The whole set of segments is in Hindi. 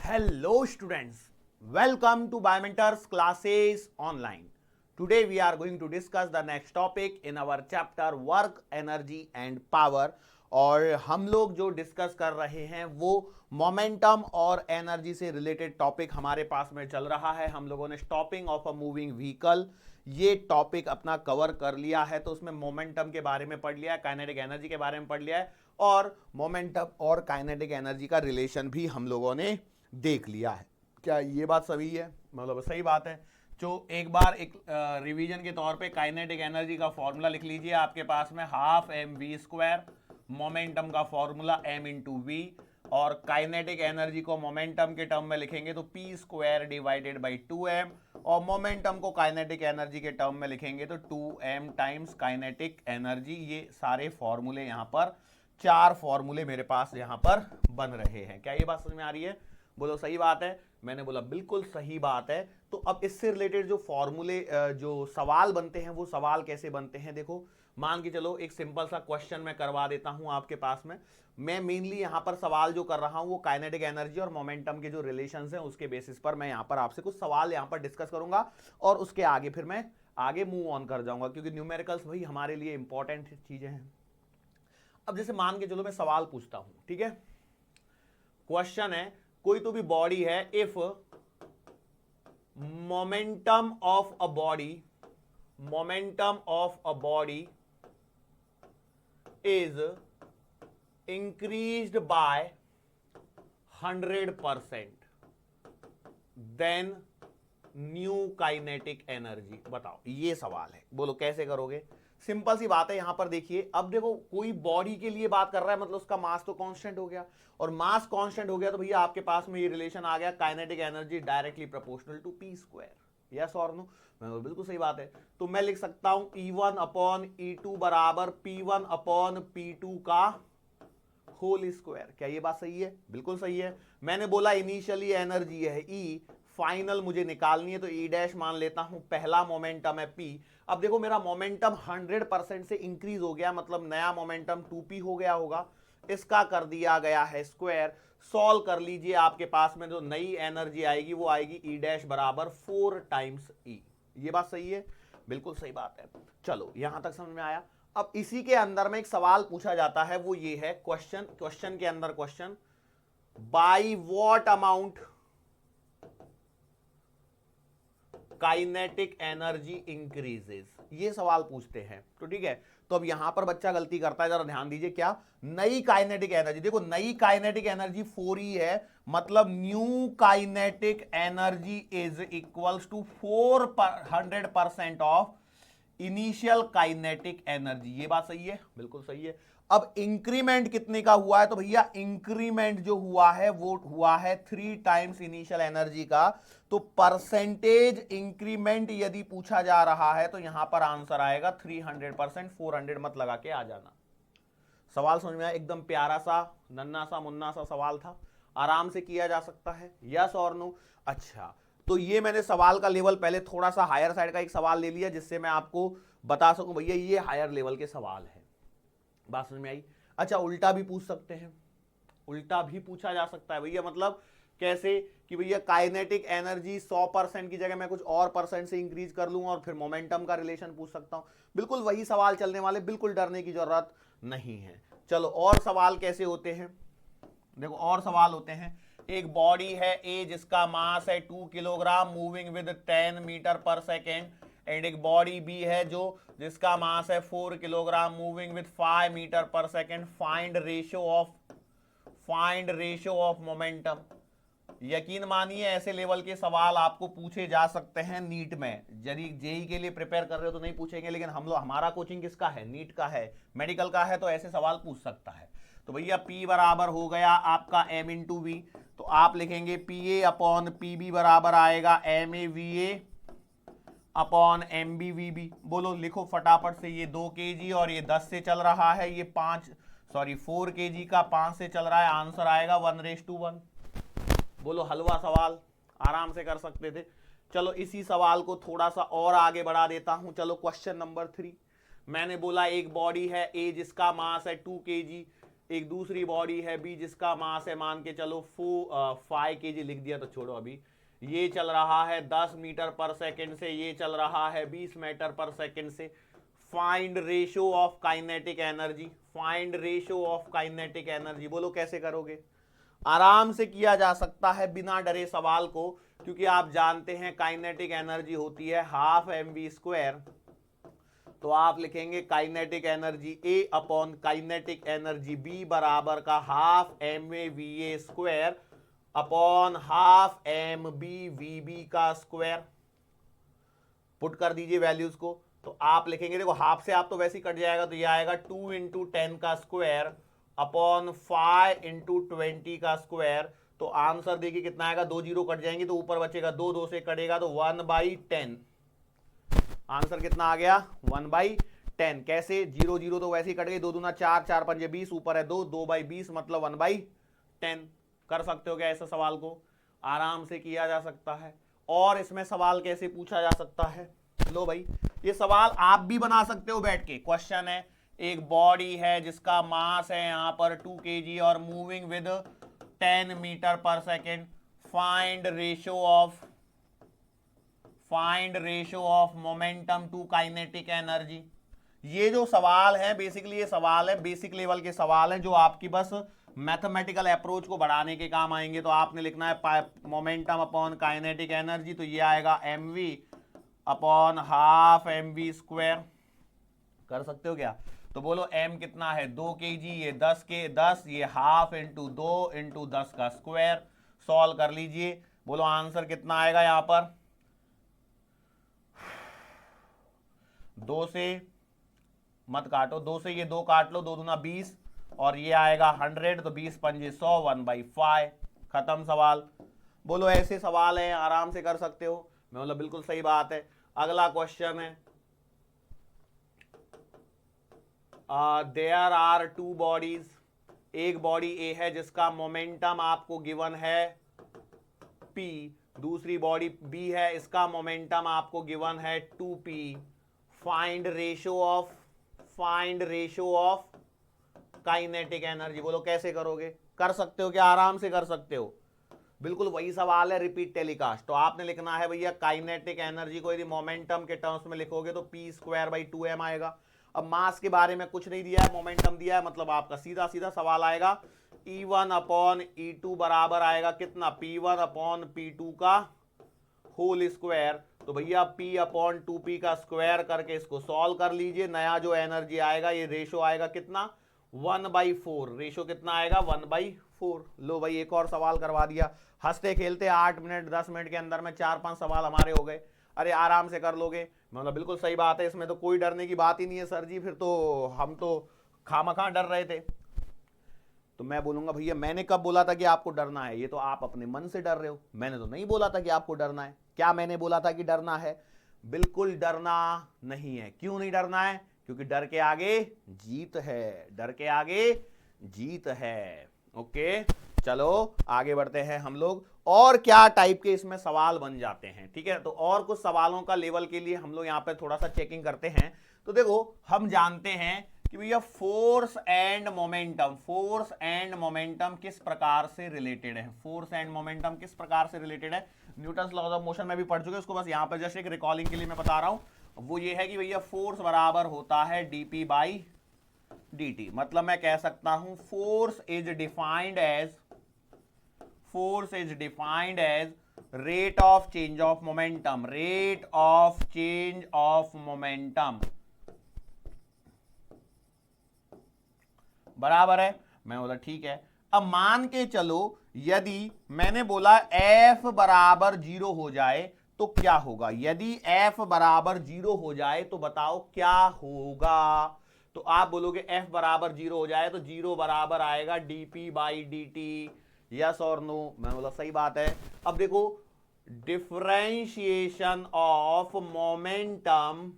Hello students, welcome to Biomentors classes online. Today we are going to discuss the next topic in our chapter work, energy and power. और हम लोग जो डिस्कस कर रहे हैं वो मोमेंटम और एनर्जी से रिलेटेड टॉपिक हमारे पास में चल रहा है। हम लोगों ने stopping of a moving vehicle ये टॉपिक अपना कवर कर लिया है, तो उसमें मोमेंटम के बारे में पढ़ लिया है, काइनेटिक एनर्जी के बारे में पढ़ लिया है और मोमेंटम और काइनेटिक एनर्जी का रिलेशन भी हम लोगों ने देख लिया है। क्या ये बात सही है? मतलब सही बात है। जो एक बार एक रिवीजन के तौर पे काइनेटिक एनर्जी का फॉर्मूला लिख लीजिए आपके पास में, half M V square, momentum का फॉर्मूला m इंटू वी, और काइनेटिक एनर्जी को मोमेंटम के टर्म में लिखेंगे तो p square divided by 2m, और मोमेंटम को काइनेटिक एनर्जी के टर्म में लिखेंगे तो 2m टाइम्स काइनेटिक एनर्जी। ये सारे फॉर्मूले यहाँ पर, चार फॉर्मूले मेरे पास यहाँ पर बन रहे हैं। क्या ये बात समझ में आ रही है? बोलो सही बात है। मैंने बोला बिल्कुल सही बात है। तो अब इससे रिलेटेड जो फॉर्मूले, जो सवाल बनते हैं, वो सवाल कैसे बनते हैं देखो। मान के चलो एक सिंपल सा क्वेश्चन मैं करवा देता हूं आपके पास में। मैं मेनली यहां पर सवाल जो कर रहा हूं वो काइनेटिक एनर्जी और मोमेंटम के जो रिलेशंस हैं उसके बेसिस पर मैं यहां पर आपसे कुछ सवाल यहां पर डिस्कस करूंगा और उसके आगे फिर मैं आगे मूव ऑन कर जाऊंगा, क्योंकि न्यूमेरिकल्स भाई हमारे लिए इंपॉर्टेंट चीजें हैं। अब जैसे मान के चलो मैं सवाल पूछता हूं, ठीक है। क्वेश्चन है, कोई तो भी बॉडी है, if momentum of a body is increased by 100%, then new kinetic energy. बताओ, ये सवाल है। बोलो कैसे करोगे? सिंपल सी बात है। यहां पर देखिए, अब देखो कोई बॉडी के लिए बात कर रहा है, मतलब उसका मास तो कांस्टेंट हो गया, और मास कांस्टेंट हो गया तो भैया आपके पास में ये रिलेशन आ गया, kinetic energy directly proportional to P square. Yes और नो? बिल्कुल सही बात है। तो मैं लिख सकता हूं E1 अपॉन E2 बराबर P1 अपॉन P2 का होल स्क्वायर। क्या ये बात सही है? बिल्कुल सही है। मैंने बोला इनिशियली एनर्जी है E, फाइनल मुझे निकालनी है, तो E डैश मान लेता हूं। पहला मोमेंटम है P। अब देखो मेरा मोमेंटम 100% से इंक्रीज हो गया, मतलब नया मोमेंटम 2P हो गया होगा, इसका कर दिया गया है स्क्वायर। सॉल्व कर लीजिए, आपके पास में जो नई एनर्जी आएगी वो आएगी E डैश बराबर 4 टाइम्स E। ये बात सही है? बिल्कुल सही बात है। चलो यहां तक समझ में आया। अब इसी के अंदर में एक सवाल पूछा जाता है, वो ये है क्वेश्चन के अंदर question, by what amount kinetic energy increases, ये सवाल पूछते हैं। तो ठीक है, तो अब यहां पर बच्चा गलती करता है, जरा ध्यान दीजिए। क्या? नई काइनेटिक एनर्जी। देखो नई काइनेटिक एनर्जी 4E है, मतलब new kinetic energy is equals to 400% of initial kinetic energy. ये बात सही है? बिल्कुल सही है। अब इंक्रीमेंट कितने का हुआ है? तो भैया इंक्रीमेंट जो हुआ है वो हुआ है 3 टाइम्स इनिशियल एनर्जी का। तो परसेंटेज इंक्रीमेंट यदि पूछा जा रहा है तो यहां पर आंसर आएगा 300%। 400 मत लगा के आ जाना। सवाल समझ में आया? एकदम प्यारा सा नन्ना सा मुन्ना सा सवाल था, आराम से किया जा सकता है। यस और नो? अच्छा, तो ये मैंने सवाल का लेवल पहले थोड़ा सा हायर साइड का एक सवाल ले लिया, जिससे मैं आपको बता सकूं भैया ये हायर लेवल के सवाल है। बात समझ में आई? अच्छा, उल्टा भी पूछ सकते हैं, उल्टा भी पूछा जा सकता है भैया। मतलब कैसे कि भैया काइनेटिक एनर्जी 100% की जगह मैं कुछ और परसेंट से इंक्रीज कर लूं और फिर मोमेंटम का रिलेशन पूछ सकता हूं। बिल्कुल वही सवाल चलने वाले, बिल्कुल डरने की जरूरत नहीं है। चलो और सवाल कैसे होते हैं, देखो और सवाल होते हैं। एक बॉडी है ए जिसका मास है 2 किलोग्राम मूविंग विद 10 मीटर पर सेकेंड, एंड एक बॉडी बी है जो जिसका मास है 4 किलोग्राम मूविंग विद 5 मीटर पर second. Find ratio of momentum. यकीन मानिए ऐसे लेवल के सवाल आपको पूछे जा सकते हैं नीट में। यदि जेई के लिए प्रिपेयर कर रहे हो तो नहीं पूछेंगे, लेकिन हम लोग, हमारा कोचिंग किसका है? नीट का है, मेडिकल का है, तो ऐसे सवाल पूछ सकता है। तो भैया P बराबर हो गया आपका M इंटू वी, तो आप लिखेंगे PA अपॉन PB बराबर आएगा MAVA अपॉन MBVB। बोलो लिखो फटाफट से। ये 2 kg और ये 10 से चल रहा है, ये 4 kg का 5 से चल रहा है, आंसर आएगा 1:1। बोलो हलवा सवाल, आराम से कर सकते थे। चलो इसी सवाल को थोड़ा सा और आगे बढ़ा देता हूं। चलो क्वेश्चन नंबर 3। मैंने बोला एक बॉडी है ए जिसका मास है 2 kg, एक दूसरी बॉडी है बी जिसका मास है मान के चलो 5 kg, लिख दिया तो छोड़ो अभी। ये चल रहा है 10 मीटर पर सेकंड से, ये चल रहा है 20 मीटर पर सेकंड से। Find ratio of kinetic energy, find ratio of kinetic energy. बोलो कैसे करोगे? आराम से किया जा सकता है बिना डरे सवाल को, क्योंकि आप जानते हैं काइनेटिक एनर्जी होती है हाफ mv²। तो आप लिखेंगे kinetic energy A upon kinetic energy B बराबर का half mva² upon half mb/vb का स्क्वायर। पुट कर दीजिए वैल्यूज को, तो आप लिखेंगे, देखो हाफ से आप तो वैसे ही कट जाएगा, तो ये आएगा 2 × 10 का स्क्वायर अपॉन 5 × 20 का स्क्वायर। तो आंसर देखिए कितना आएगा, 2 जीरो कट जाएंगे तो ऊपर बचेगा 2, 2 से कटेगा तो 1/10। आंसर कितना आ गया? 1/10। कैसे? 0 0 तो वैसे ही कट गई, 2 दूना 4, 4 पंजे 20, ऊपर है 2, 2/20 मतलब 1/10। कर सकते हो क्या ऐसा सवाल को? आराम से किया जा सकता है। और इसमें सवाल कैसे पूछा जा सकता है? लो भाई, ये सवाल आप भी बना सकते हो बैठ के। क्वेश्चन है, एक बॉडी है जिसका मास है यहां पर 2 kg और मूविंग विद 10 मीटर पर second. Find ratio of momentum to kinetic energy. ये जो सवाल है बेसिकली, ये सवाल है बेसिक लेवल के सवाल है जो आपकी बस मैथमेटिकल अप्रोच को बढ़ाने के काम आएंगे। तो आपने लिखना है मोमेंटम अपॉन काइनेटिक एनर्जी, तो ये आएगा mv अपॉन हाफ mv²। कर सकते हो क्या? तो बोलो m कितना है? 2 kg, ये 10, ये हाफ इंटू 2 × 10 का स्क्वायर। सॉल्व कर लीजिए, बोलो आंसर कितना आएगा यहां पर? 2 से मत काटो, 2 से ये 2 काट लो, 2 दूना 20 और ये आएगा 100, तो 20 पंजे 100, 1/5। खत्म सवाल। बोलो ऐसे सवाल है आराम से कर सकते हो। मैं बोला बिल्कुल सही बात है। अगला क्वेश्चन है, देयर आर 2 बॉडीज। एक बॉडी ए है जिसका मोमेंटम आपको गिवन है P, दूसरी बॉडी बी है, इसका मोमेंटम आपको गिवन है 2p। Find ratio of kinetic energy. बोलो कैसे करोगे? कर सकते हो क्या? आराम से कर सकते हो। बिल्कुल वही सवाल है, रिपीट टेलीकास्ट। तो आपने लिखना है भैया काइनेटिक एनर्जी को यदि मोमेंटम के टर्म्स में लिखोगे तो p²/2m आएगा। अब मास के बारे में कुछ नहीं दिया है, मोमेंटम दिया है, मतलब आपका सीधा सीधा सवाल आएगा E1 अपॉन E2 बराबर आएगा कितना? P1 अपॉन P2 का होल स्क्वायर। तो भैया P अपॉन 2p का स्क्वायर करके इसको सॉल्व कर लीजिए। नया जो एनर्जी आएगा, ये रेशो आएगा कितना? 1/4। रेशो कितना आएगा? 1/4। लो भाई एक और सवाल करवा दिया। हंसते खेलते 8 मिनट 10 मिनट के अंदर में 4-5 सवाल हमारे हो गए। अरे आराम से कर लोगे। मतलब बिल्कुल सही बात है, इसमें तो कोई डरने की बात ही नहीं है सर जी। फिर तो हम तो खामखा डर रहे थे। तो मैं बोलूंगा भैया मैंने कब बोला था कि आपको डरना है? ये तो आप अपने मन से डर रहे हो। मैंने तो नहीं बोला था कि आपको डरना है। क्या मैंने बोला था कि डरना है? बिल्कुल डरना नहीं है। क्यों नहीं डरना है? क्योंकि डर के आगे जीत है, डर के आगे जीत है। ओके चलो आगे बढ़ते हैं हम लोग। और क्या टाइप के इसमें सवाल बन जाते हैं, ठीक है। तो और कुछ सवालों का लेवल के लिए हम लोग यहां पे थोड़ा सा चेकिंग करते हैं। तो देखो हम जानते हैं कि भैया फोर्स एंड मोमेंटम किस प्रकार से रिलेटेड है। फोर्स एंड मोमेंटम किस प्रकार से रिलेटेड है? न्यूटन्स लॉज ऑफ मोशन में भी पढ़ चुके, उसको बस यहां पर जस्ट एक रिकॉलिंग के लिए मैं बता रहा हूं। वो ये है कि भैया फोर्स बराबर होता है dp/dt। मतलब मैं कह सकता हूं force is defined as rate of change of momentum, बराबर है। मैं बोला ठीक है। अब मान के चलो यदि मैंने बोला F बराबर 0 हो जाए तो क्या होगा? यदि F बराबर 0 हो जाए तो बताओ क्या होगा? तो आप बोलोगे F बराबर 0 हो जाए तो 0 बराबर आएगा dp/dt। यस और नो? मैं बोला सही बात है। अब देखो differentiation of momentum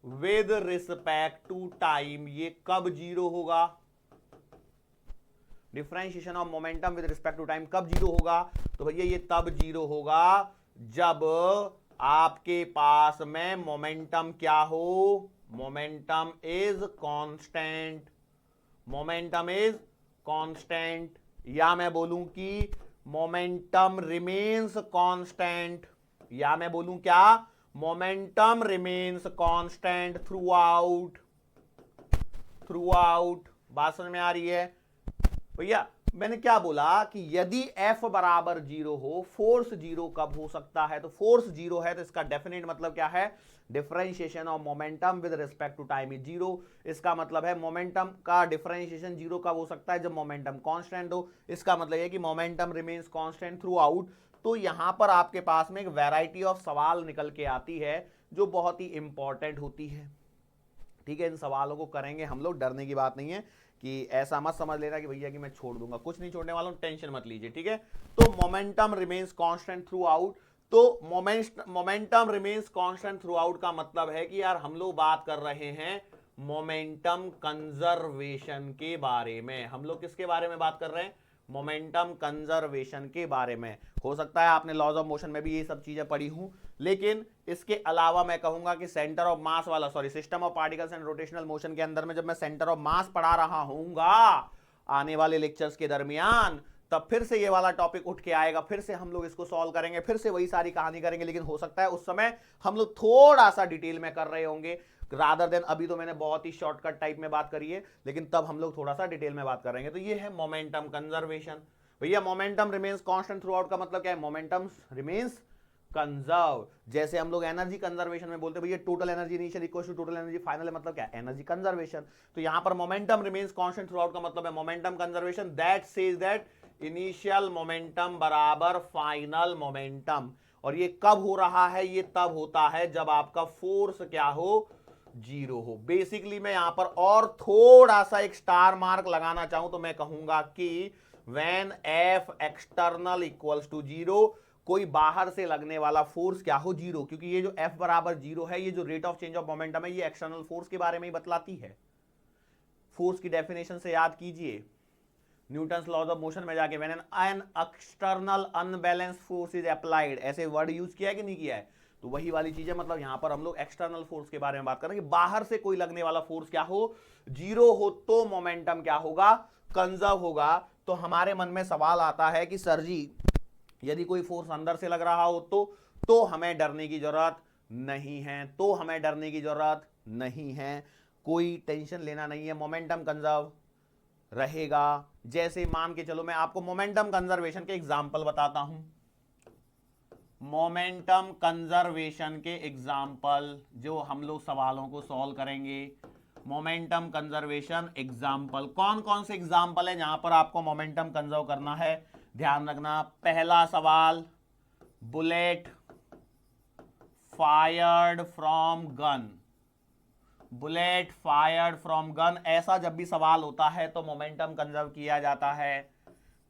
with respect to time, ये कब 0 होगा? Differentiation of momentum with respect to time कब 0 होगा? तो भैया ये तब 0 होगा जब आपके पास में मोमेंटम क्या हो? Momentum is constant. Momentum is constant, या मैं बोलूं कि मोमेंटम रिमेन्स कांस्टेंट, या मैं बोलूं क्या, momentum remains constant through out. बात समझ में आ रही है भैया? मैंने क्या बोला कि यदि F बराबर 0 हो, फोर्स 0 कब हो सकता है? तो फोर्स 0 है तो इसका डेफिनेट मतलब क्या है? Differentiation of momentum with respect to time is 0। इसका मतलब है मोमेंटम का डिफरेंशिएशन 0 कब हो सकता है? जब मोमेंटम कांस्टेंट हो। इसका मतलब है कि momentum remains constant throughout. तो यहां पर आपके पास में एक वैरायटी ऑफ सवाल निकल के आती है जो बहुत ही इंपॉर्टेंट होती है। ठीक है, इन सवालों को करेंगे हम लोग, डरने की बात नहीं है कि ऐसा मत समझ लेना कि भैया कि मैं छोड़ दूंगा, कुछ नहीं छोड़ने वाला हूं, टेंशन मत लीजिए। ठीक है, तो momentum remains constant throughout. तो momentum remains constant throughout का मतलब है कि यार हम लोग बात कर रहे हैं मोमेंटम कंजर्वेशन के बारे में। हम लोग किसके बारे में बात कर रहे हैं? मोमेंटम कंजर्वेशन के बारे में। हो सकता है आपने लॉज ऑफ मोशन में भी ये सब चीजें पढ़ी हूं, लेकिन इसके अलावा मैं कहूंगा कि सेंटर ऑफ मास वाला, sorry, system of particles and rotational motion के अंदर में जब मैं सेंटर ऑफ मास पढ़ा रहा हूंगा आने वाले लेक्चर्स के दरमियान, तब फिर से ये वाला टॉपिक उठ के आएगा, फिर से हम लोग इसको सॉल्व करेंगे, फिर से वही सारी कहानी करेंगे। लेकिन हो सकता है उस समय हम लोग थोड़ा सा डिटेल में कर रहे होंगे रादर देन अभी। तो मैंने बहुत ही शॉर्टकट टाइप में बात करी है, लेकिन तब हम लोग थोड़ा सा डिटेल में बात करेंगे। तो ये है मोमेंटम कंजर्वेशन। भैया momentum remains constant throughout का मतलब क्या है? Momentum remains conserve. जैसे हम लोग एनर्जी कंजर्वेशन में बोलते हैं भैया total energy initial equal to total energy final, मतलब क्या? Energy conservation. तो यहां पर momentum remains constant throughout का मतलब है momentum conservation that says that initial momentum बराबर फाइनल मोमेंटम। और ये कब हो रहा है? ये तब होता है जब आपका फोर्स क्या हो? 0 हो। बेसिकली मैं यहां पर और थोड़ा सा एक स्टार मार्क लगाना चाहूं तो मैं कहूंगा कि when F external equals to 0, कोई बाहर से लगने वाला फोर्स क्या हो? 0। क्योंकि ये जो F बराबर 0 है, ये जो rate of change of momentum है, ये एक्सटर्नल फोर्स के बारे में ही बतलाती है। फोर्स की डेफिनेशन से याद कीजिए, न्यूटन्स लॉज ऑफ मोशन में जाके when an external unbalanced force is applied, ऐसे वर्ड यूज किया है कि नहीं किया है? तो वही वाली चीज है। मतलब यहां पर हम लोग एक्सटर्नल फोर्स के बारे में बात कर रहे हैं कि बाहर से कोई लगने वाला फोर्स क्या हो? 0 हो तो मोमेंटम क्या होगा? कंजर्व होगा। तो हमारे मन में सवाल आता है कि सर जी यदि कोई फोर्स अंदर से लग रहा हो तो हमें डरने की जरूरत नहीं है, तो हमें डरने की जरूरत नहीं है, कोई टेंशन लेना नहीं है, मोमेंटम कंजर्व रहेगा। जैसे मान के चलो, मैं आपको मोमेंटम कंजर्वेशन के एग्जांपल बताता हूं। मोमेंटम कंजर्वेशन के एग्जांपल जो हम लोग सवालों को सॉल्व करेंगे, मोमेंटम कंजर्वेशन एग्जांपल, कौन कौन से एग्जांपल है जहां पर आपको मोमेंटम कंजर्व करना है? ध्यान रखना। पहला सवाल, bullet fired from gun. Bullet fired from gun, ऐसा जब भी सवाल होता है तो मोमेंटम कंजर्व किया जाता है।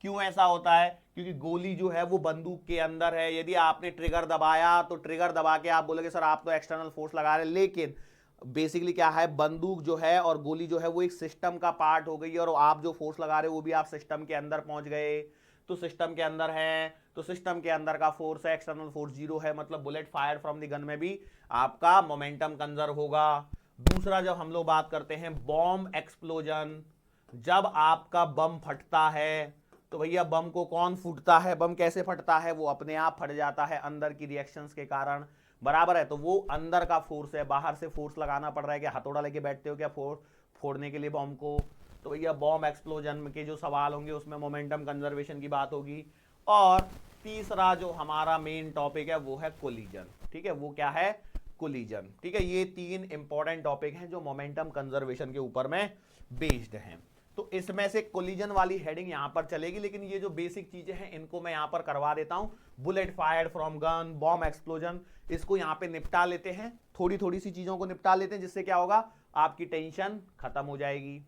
क्यों ऐसा होता है? क्योंकि गोली जो है वो बंदूक के अंदर है। यदि आपने ट्रिगर दबाया तो ट्रिगर दबा के आप बोलोगे सर आप तो एक्सटर्नल फोर्स लगा रहे हैं, लेकिन बेसिकली क्या है, बंदूक जो है और गोली जो है वो एक सिस्टम का पार्ट हो गई है, और आप जो फोर्स लगा रहे हो वो भी आप सिस्टम के अंदर पहुंच गए। तो सिस्टम के अंदर है, तो सिस्टम के अंदर का फोर्स है, एक्सटर्नल फोर्स 0 है, मतलब bullet fire from the gun में भी आपका मोमेंटम कंजर्व होगा। दूसरा, जब हम लोग बात करते हैं बॉम्ब एक्सप्लोजन, जब आपका बम फटता है तो भैया बम को कौन फूटता है? बम कैसे फटता है? वो अपने आप फट जाता है अंदर की रिएक्शंस के कारण, बराबर है। तो वो अंदर का फोर्स है, बाहर से फोर्स लगाना पड़ रहा है। क्या हथौड़ा लेके बैठते हो क्या फोड़ने के लिए बम को? तो भैया बॉम्ब एक्सप्लोजन के जो सवाल होंगे उसमें मोमेंटम कंजर्वेशन की बात होगी। और तीसरा जो हमारा मेन टॉपिक है वो है कोलिजन। ठीक है, वो क्या है? कोलिजन। ठीक है, ये 3 इंपॉर्टेंट टॉपिक हैं जो मोमेंटम कंजर्वेशन के ऊपर में बेस्ड हैं। तो इसमें से कोलिजन वाली हेडिंग यहां पर चलेगी, लेकिन ये जो बेसिक चीजें हैं इनको मैं यहां पर करवा देता हूं। Bullet fired from gun, bomb explosion, इसको यहां पे निपटा लेते हैं, थोड़ी थोड़ी सी चीजों को निपटा लेते हैं, जिससे क्या होगा, आपकी टेंशन खत्म हो जाएगी।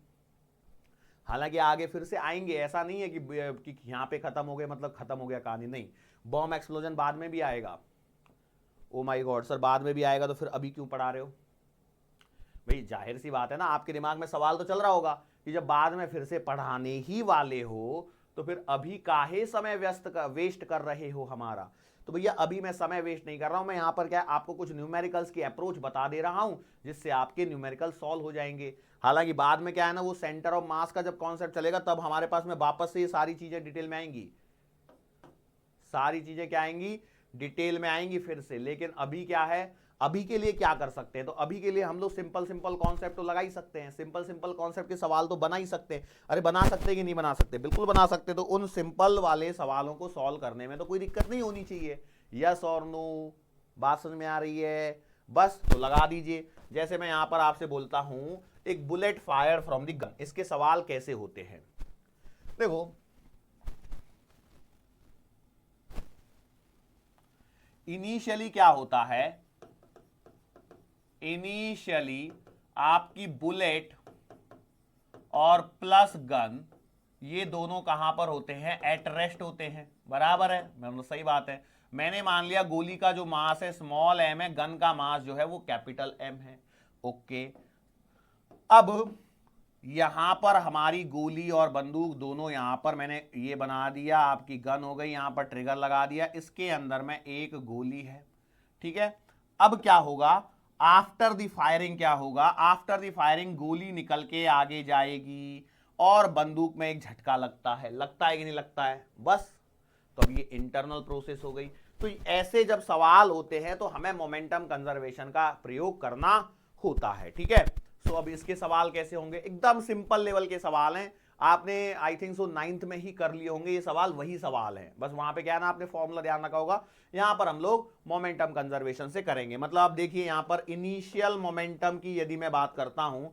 हालांकि आगे फिर से आएंगे, ऐसा नहीं है कि यहां पे खत्म हो गए मतलब खत्म हो गया कहानी, नहीं। बॉम्ब एक्सप्लोजन बाद में भी आएगा। ओ माय गॉड सर, बाद में भी आएगा तो फिर अभी क्यों पढ़ा रहे हो? भाई जाहिर सी बात है ना, आपके दिमाग में सवाल तो चल रहा होगा कि जब बाद में फिर से पढ़ाने ही वाले हो तो फिर अभी काहे समय वेस्ट कर रहे हो हमारा। तो भैया अभी मैं समय वेस्ट नहीं कर रहा हूं, मैं यहां पर क्या है आपको कुछ न्यूमेरिकल्स की अप्रोच बता दे रहा हूं जिससे आपके न्यूमेरिकल सॉल्व हो जाएंगे। हालांकि बाद में क्या है ना, वो सेंटर ऑफ मास का जब कॉन्सेप्ट चलेगा तब हमारे पास में वापस से ये सारी चीजें डिटेल में आएंगी, सारी चीजें क्या आएंगी, डिटेल में आएंगी फिर से। लेकिन अभी क्या है, अभी के लिए क्या कर सकते हैं, तो अभी के लिए हम लोग सिंपल सिंपल कॉन्सेप्ट तो लगा ही सकते हैं, सिंपल सिंपल कॉन्सेप्ट के सवाल तो बना ही सकते हैं। अरे बना सकते हैं कि नहीं बना सकते, बिल्कुल बना सकते। तो उन सिंपल वाले सवालों को सॉल्व करने में तो कोई दिक्कत नहीं होनी चाहिए। यस और नो, बात समझ में आ रही है, बस तो लगा दीजिए। जैसे मैं यहां पर आपसे बोलता हूं एक bullet fire from the gun, इसके सवाल कैसे होते हैं। देखो इनिशियली क्या होता है, इनिशियली आपकी बुलेट और प्लस गन ये दोनों कहां पर होते हैं, एट रेस्ट होते हैं, बराबर है, मतलब सही बात है। मैंने मान लिया गोली का जो मास है स्मॉल एम है, गन का मास जो है वो कैपिटल एम है। ओके, अब यहां पर हमारी गोली और बंदूक दोनों यहां पर मैंने ये बना दिया, आपकी गन हो गई, यहां पर ट्रिगर लगा दिया, इसके अंदर में एक गोली है, ठीक है। अब क्या होगा, आफ्टर द फायरिंग क्या होगा, आफ्टर द फायरिंग गोली निकल के आगे जाएगी और बंदूक में एक झटका लगता है, लगता है कि नहीं लगता है, बस। तो अब ये इंटरनल प्रोसेस हो गई। तो ऐसे जब सवाल होते हैं तो हमें मोमेंटम कंजर्वेशन का प्रयोग करना होता है, ठीक है। सो अब इसके सवाल कैसे होंगे, एकदम सिंपल लेवल के सवाल हैं, आपने आई थिंक सो 9th में ही कर लिए होंगे ये सवाल, वही सवाल है, बस वहां पे क्या है ना, आपने फॉर्मूला ध्यान रखा होगा। यहां पर हम लोग मोमेंटम कंजर्वेशन से करेंगे। मतलब आप देखिए यहां पर इनिशियल मोमेंटम की यदि मैं बात करता हूं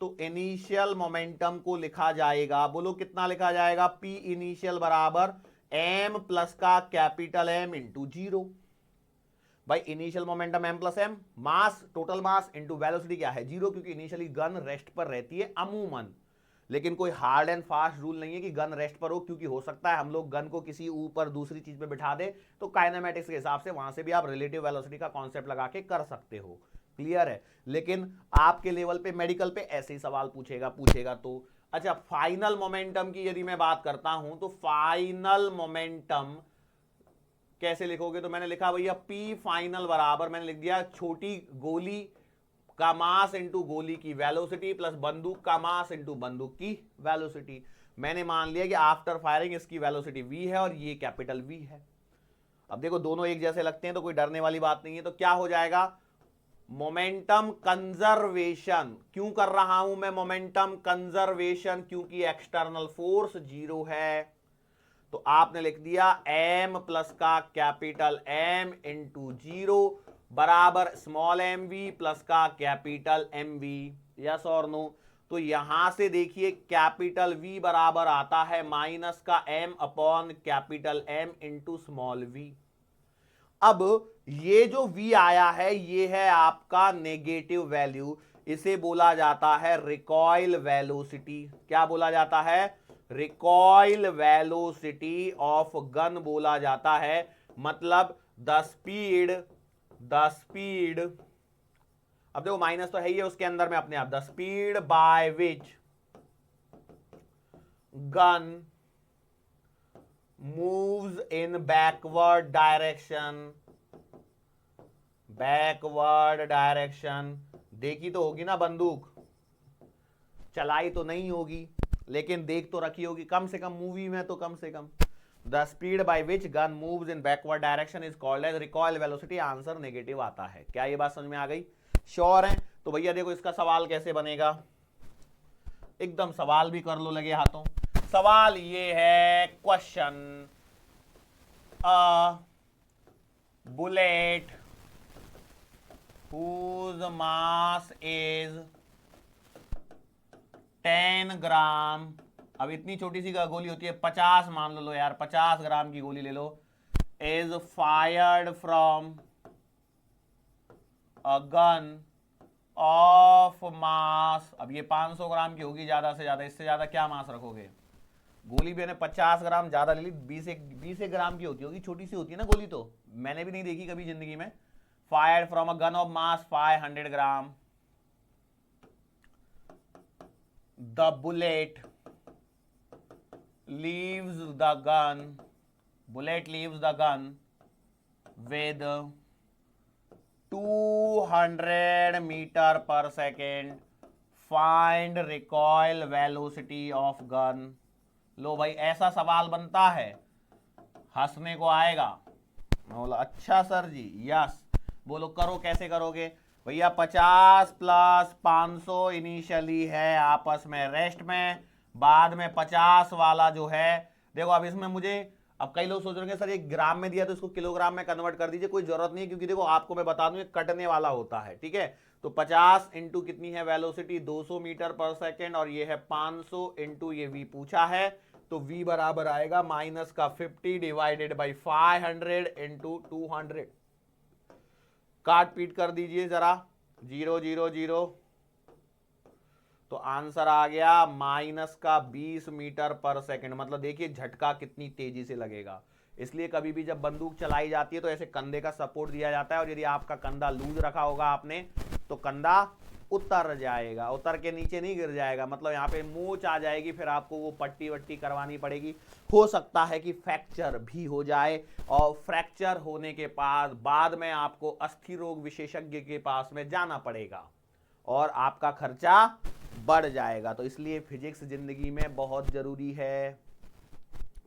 तो इनिशियल मोमेंटम को लिखा जाएगा, बोलो कितना लिखा जाएगा, पी इनिशियल बराबर एम प्लस का कैपिटल एम इंटू जीरो। भाई initial momentum M plus M, mass total mass into velocity क्या है, जीरो, क्योंकि इनिशियली गन रेस्ट पर रहती है अमूमन। लेकिन कोई हार्ड एंड फास्ट रूल नहीं है कि गन रेस्ट पर हो, क्योंकि हो सकता है हम लोग गन को किसी ऊपर दूसरी चीज पे बिठा दे, तो काइनेमेटिक्स के हिसाब से वहां से भी आप रिलेटिव वेलोसिटी का कॉन्सेप्ट लगा के कर सकते हो, क्लियर है। लेकिन आपके लेवल पे मेडिकल पे ऐसे ही सवाल पूछेगा तो अच्छा, फाइनल मोमेंटम की यदि मैं बात करता हूं तो फाइनल मोमेंटम कैसे लिखोगे, तो मैंने लिखा भैया पी फाइनल बराबर, मैंने लिख दिया छोटी गोली का मास इंटू गोली की वेलोसिटी प्लस बंदूक का मास इंटू बंदूक की वेलोसिटी। मैंने मान लिया कि आफ्टर फायरिंग इसकी वेलोसिटी v है और ये कैपिटल V है। अब देखो दोनों एक जैसे लगते हैं तो कोई डरने वाली बात नहीं है। तो क्या हो जाएगा, मोमेंटम कंजर्वेशन, क्यों कर रहा हूं मैं मोमेंटम कंजर्वेशन, क्योंकि एक्सटर्नल फोर्स जीरो है। तो आपने लिख दिया m प्लस का कैपिटल M इंटू जीरो बराबर स्मॉल एम वी प्लस का कैपिटल एम वी, यस और नो। तो यहां से देखिए कैपिटल V बराबर आता है माइनस का m upon capital M into small v। अब ये जो V आया है ये है आपका नेगेटिव वैल्यू, इसे बोला जाता है रिकॉइल वेलोसिटी। क्या बोला जाता है, रिकॉइल वेलोसिटी ऑफ गन बोला जाता है। मतलब द स्पीड अब देखो माइनस तो है ही उसके अंदर में अपने आप, the speed by which gun moves in backward direction. देखी तो होगी ना बंदूक, चलाई तो नहीं होगी, लेकिन देख तो रखी होगी कम से कम मूवी में, तो कम से कम the speed by which gun moves in backward direction is called as recoil velocity. Answer negative आता है। क्या ये बात समझ में आ गई, श्योर है। तो भैया देखो इसका सवाल कैसे बनेगा, एकदम सवाल भी कर लो लगे हाथों। सवाल ये है, question a bullet whose mass is 10 ग्राम, अब इतनी छोटी सी गोली होती है, 50 मान लो यार, 50 ग्राम की गोली ले लो, is fired from a gun of mass, अब ये 500 ग्राम की होगी ज्यादा से ज्यादा, इससे ज्यादा क्या मास रखोगे। गोली भी 50 ग्राम ज्यादा ले ली, 20 ग्राम की होती होगी, छोटी सी होती है ना गोली, तो मैंने भी नहीं देखी कभी जिंदगी में। Fired from a gun of mass 500 gram, the bullet leaves the gun with 200 metre पर second, find recoil velocity of gun. लो भाई ऐसा सवाल बनता है, हंसने को आएगा। मैं बोला अच्छा सर जी, यस। बोलो करो, कैसे करोगे भैया? 50 प्लस 500 इनिशियली है आपस में रेस्ट में, बाद में 50 वाला जो है, देखो अब इसमें मुझे, अब कई लोग सोच रहे हैं सर ये ग्राम में दिया तो इसको किलोग्राम में कन्वर्ट कर दीजिए। कोई जरूरत नहीं है, क्योंकि देखो आपको मैं बता दूं ये कटने वाला होता है, ठीक है। तो 50 इंटू कितनी है वेलोसिटी, 200 मीटर पर सेकेंड, और ये है 500 इंटू ये v पूछा है, तो v बराबर आएगा माइनस का 50 डिवाइडेड बाई 500 इंटू 200। काट पीट कर दीजिए जरा, 0 0 0, तो आंसर आ गया माइनस का 20 मीटर पर सेकंड। मतलब देखिए झटका कितनी तेजी से लगेगा। इसलिए कभी भी जब बंदूक चलाई जाती है तो ऐसे कंधे का सपोर्ट दिया जाता है, और यदि आपका कंधा लूज रखा होगा आपने तो कंधा उतर जाएगा, उतर के नीचे नहीं गिर जाएगा, मतलब यहाँ पे मोच आ जाएगी, फिर आपको वो पट्टी वट्टी करवानी पड़ेगी। हो सकता है कि फ्रैक्चर भी हो जाए, और फ्रैक्चर होने के बाद में आपको अस्थि रोग विशेषज्ञ के पास में जाना पड़ेगा और आपका खर्चा बढ़ जाएगा। तो इसलिए फिजिक्स जिंदगी में बहुत जरूरी है।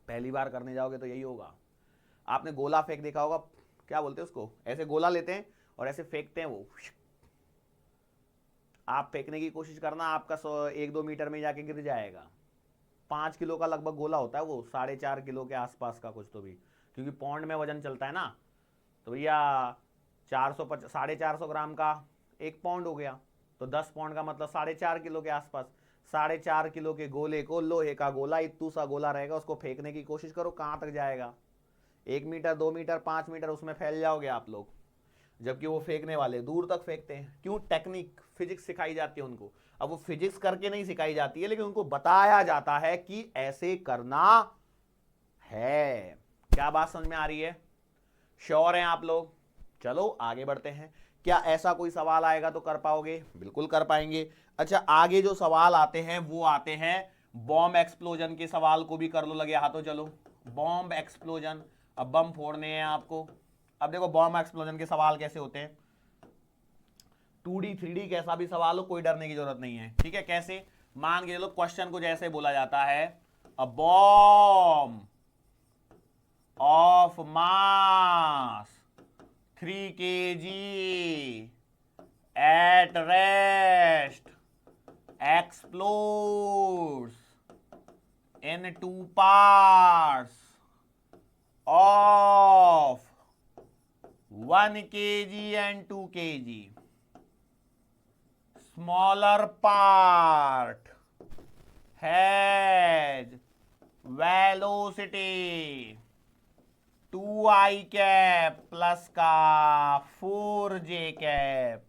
पहली बार करने जाओगे तो यही होगा। आपने गोला फेंक देखा होगा, क्या बोलते हैं उसको, ऐसे गोला लेते हैं और ऐसे फेंकते हैं, वो आप फेंकने की कोशिश करना, आपका 1-2 मीटर में जाके गिर जाएगा। 5 किलो का लगभग गोला होता है वो, 4.5 किलो के आसपास का कुछ तो भी, क्योंकि पौंड में वजन चलता है ना, तो भैया 450 ग्राम का 1 पौंड हो गया, तो 10 पौंड का मतलब 4.5 किलो के आसपास। 4.5 किलो के गोले को, लोहे का गोला, इतू सा गोला रहेगा, उसको फेंकने की कोशिश करो, कहां तक जाएगा? 1 मीटर, 2 मीटर, 5 मीटर उसमें फैल जाओगे आप लोग। जबकि वो फेंकने वाले दूर तक फेंकते हैं। क्यों? टेक्निक, फिजिक्स सिखाई जाती है उनको। अब वो फिजिक्स करके नहीं सिखाई जाती है, लेकिन उनको बताया जाता है कि ऐसे करना है। क्या बात समझ में आ रही है? श्योर हैं आप लोग? चलो आगे बढ़ते हैं। क्या ऐसा कोई सवाल आएगा तो कर पाओगे? बिल्कुल कर पाएंगे। अच्छा, आगे जो सवाल आते हैं वो आते हैं बॉम्ब एक्सप्लोजन के सवाल को भी कर लो, लगे हाथों। चलो बॉम्ब एक्सप्लोजन, अब बम फोड़ने हैं आपको। अब देखो बॉम्ब एक्सप्लोजन के सवाल कैसे होते हैं, 2D 3D कैसा भी सवाल हो, कोई डरने की जरूरत नहीं है, ठीक है। कैसे? मान के चलो क्वेश्चन को जैसे बोला जाता है, a bomb of mass 3 kg at rest explodes in 2 parts of 1 kg and 2 kg. Smaller part has velocity 2i cap plus का 4j कैप।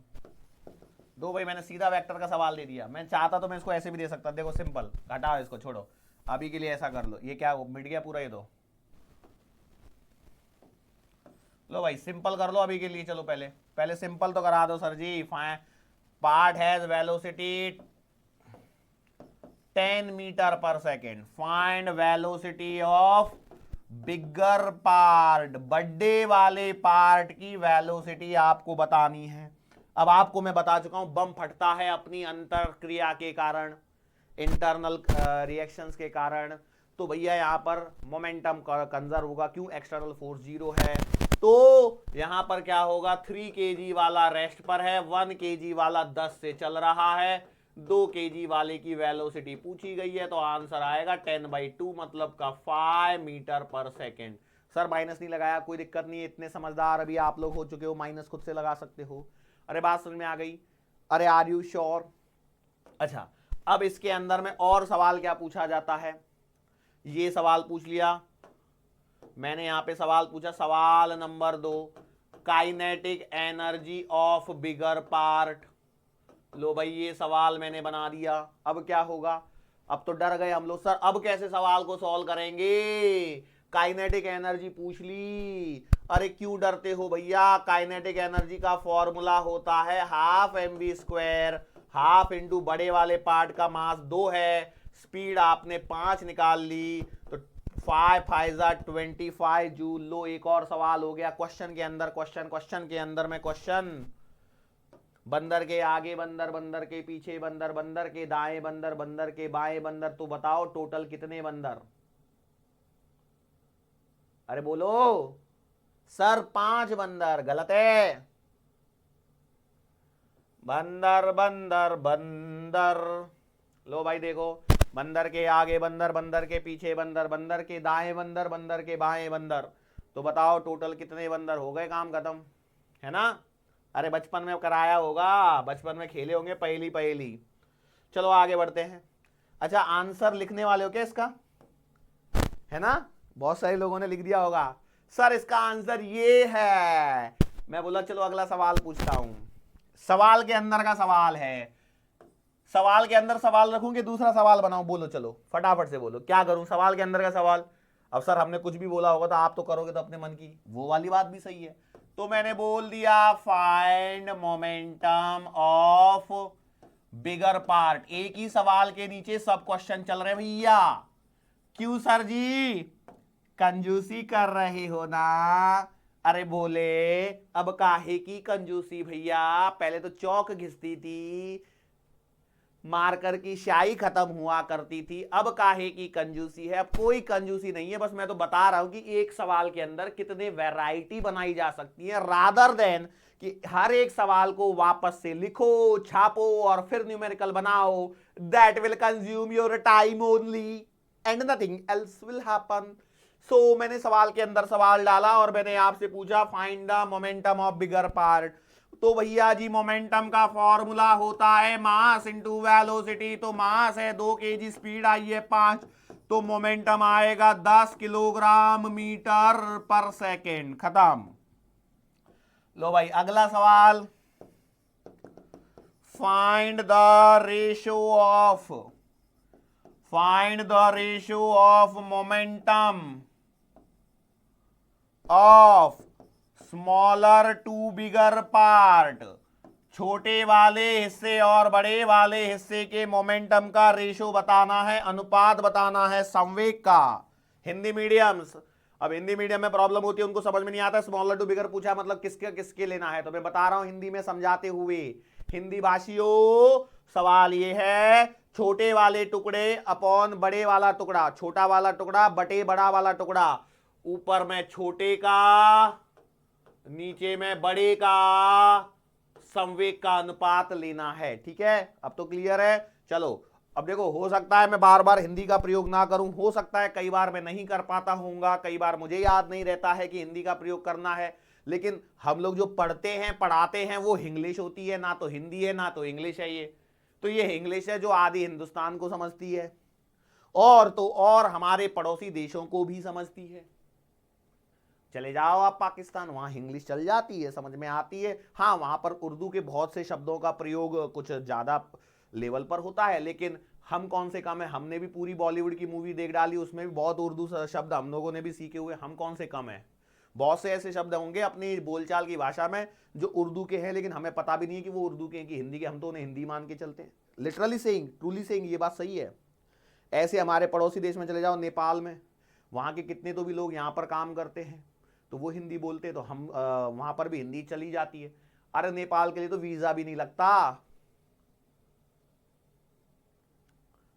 दो भाई, मैंने सीधा वेक्टर का सवाल दे दिया। मैं चाहता तो मैं इसको ऐसे भी दे सकता, देखो सिंपल, हटाओ इसको, छोड़ो अभी के लिए ऐसा कर लो। ये क्या मिट गया पूरा, ये दो लो भाई, सिंपल कर लो अभी के लिए। चलो पहले सिंपल तो करा दो सर जी। पार्ट हैज वेलोसिटी 10 मीटर पर second, find velocity of bigger part, बड़े वाले पार्ट की वेलोसिटी आपको बतानी है। अब आपको मैं बता चुका हूं, बम फटता है अपनी अंतर क्रिया के कारण, इंटरनल रिएक्शंस के कारण, तो भैया यहां पर मोमेंटम कंजर्व होगा। क्यों? एक्सटर्नल फोर्स 0 है, तो यहां पर क्या होगा, 3 kg वाला रेस्ट पर है, 1 kg वाला 10 से चल रहा है, 2 kg वाले की वेलोसिटी पूछी गई है, तो आंसर आएगा 10/2, मतलब का 5 मीटर पर सेकेंड। सर माइनस नहीं लगाया, कोई दिक्कत नहीं है, इतने समझदार अभी आप लोग हो चुके हो, माइनस खुद से लगा सकते हो। अरे बात समझ में आ गई? अरे आर यू श्योर? अच्छा, अब इसके अंदर में और सवाल क्या पूछा जाता है, ये सवाल पूछ लिया मैंने। यहां पे सवाल पूछा, सवाल number 2, kinetic energy of bigger part. लो भाई, ये सवाल मैंने बना दिया। अब क्या होगा? अब तो डर गए हम लोग, सर अब कैसे सवाल को सॉल्व करेंगे, काइनेटिक एनर्जी पूछ ली। अरे क्यों डरते हो भैया, काइनेटिक एनर्जी का फॉर्मूला होता है 12mv², हाफ इंटू बड़े वाले पार्ट का मास 2 है, स्पीड आपने 5 निकाल ली, तो 5 फाइजा 25 जूल। लो एक और सवाल हो गया क्वेश्चन के अंदर, क्वेश्चन के अंदर में क्वेश्चन। बंदर के आगे बंदर, बंदर के पीछे बंदर, बंदर के दाएं बंदर, बंदर के बाएं बंदर, तो बताओ टोटल कितने बंदर? अरे बोलो सर 5 बंदर। गलत है। बंदर बंदर बंदर। लो भाई देखो, बंदर के आगे बंदर, बंदर के पीछे बंदर, बंदर के दाएं बंदर, बंदर के बाएं बंदर, तो बताओ टोटल कितने बंदर? हो गए, काम खत्म, है ना? अरे बचपन में कराया होगा, बचपन में खेले होंगे पहली पहली। चलो आगे बढ़ते हैं। अच्छा आंसर लिखने वाले हो क्या इसका? है ना, बहुत सारे लोगों ने लिख दिया होगा सर इसका आंसर ये है। मैं बोला चलो अगला सवाल पूछता हूं। सवाल के अंदर का सवाल है, सवाल के अंदर सवाल रखूं कि दूसरा सवाल बनाऊं? बोलो चलो फटाफट से बोलो, क्या करूं? सवाल के अंदर का सवाल। अब सर हमने कुछ भी बोला होगा तो आप तो करोगे तो अपने मन की, वो वाली बात भी सही है। तो मैंने बोल दिया find momentum of bigger part. एक ही सवाल के नीचे सब क्वेश्चन चल रहे हैं भैया। क्यों सर जी? कंजूसी कर रहे हो ना? अरे बोले अब काहे की कंजूसी भैया? पहले तो चौक घिसती थी, मार्कर की स्याही खत्म हुआ करती थी, अब काहे की कंजूसी है? अब कोई कंजूसी नहीं है, बस मैं तो बता रहा हूं कि एक सवाल के अंदर कितने वैरायटी बनाई जा सकती है, रादर देन कि हर एक सवाल को वापस से लिखो, छापो और फिर न्यूमेरिकल बनाओ। That will consume your time only and nothing else will happen. So मैंने सवाल के अंदर सवाल डाला और मैंने आपसे पूछा find the momentum of bigger part. तो भैया जी मोमेंटम का फॉर्मूला होता है मास इंटू वेलोसिटी। तो मास है 2 kg, स्पीड आई है 5, तो मोमेंटम आएगा 10 किलोग्राम मीटर पर सेकेंड। खत्म। लो भाई अगला सवाल, find the ratio of, find the ratio of momentum of smaller to bigger part. छोटे वाले हिस्से और बड़े वाले हिस्से के मोमेंटम का रेशो बताना है, अनुपात बताना है संवेग का। हिंदी मीडियम्स, अब हिंदी मीडियम में प्रॉब्लम होती है, उनको समझ में नहीं आता। स्मॉलर टू बिगर पूछा मतलब किसके किसके लेना है, तो मैं बता रहा हूं हिंदी में समझाते हुए। हिंदी भाषियों सवाल ये है, छोटे वाले टुकड़े अपॉन बड़े वाला टुकड़ा, छोटा वाला टुकड़ा बटे बड़ा वाला टुकड़ा, ऊपर में छोटे का नीचे में बड़े का संवेग का अनुपात लेना है। ठीक है, अब तो क्लियर है। चलो अब देखो, हो सकता है मैं बार बार हिंदी का प्रयोग ना करूं, हो सकता है कई बार मैं नहीं कर पाता हूंगा, कई बार मुझे याद नहीं रहता है कि हिंदी का प्रयोग करना है, लेकिन हम लोग जो पढ़ते हैं पढ़ाते हैं वो इंग्लिश होती है, ना तो हिंदी है ना तो इंग्लिश है। ये तो ये इंग्लिश है जो आधी हिंदुस्तान को समझती है और तो और हमारे पड़ोसी देशों को भी समझती है। चले जाओ आप पाकिस्तान, वहां इंग्लिश चल जाती है, समझ में आती है। हाँ वहां पर उर्दू के बहुत से शब्दों का प्रयोग कुछ ज्यादा लेवल पर होता है, लेकिन हम कौन से कम है? हमने भी पूरी बॉलीवुड की मूवी देख डाली, उसमें भी बहुत उर्दू शब्द हम लोगों ने भी सीखे हुए, हम कौन से कम है? बहुत से ऐसे शब्द होंगे अपनी बोलचाल की भाषा में जो उर्दू के हैं, लेकिन हमें पता भी नहीं है कि वो उर्दू के हैं कि हिंदी के, हम तो उन्हें हिंदी मान के चलते हैं। लिटरली सेइंग, ट्रूली सेइंग, ये बात सही है। ऐसे हमारे पड़ोसी देश में चले जाओ, नेपाल में, वहां के कितने तो भी लोग यहाँ पर काम करते हैं तो वो हिंदी बोलते, तो हम वहां पर भी हिंदी चली जाती है। अरे नेपाल के लिए तो वीजा भी नहीं लगता।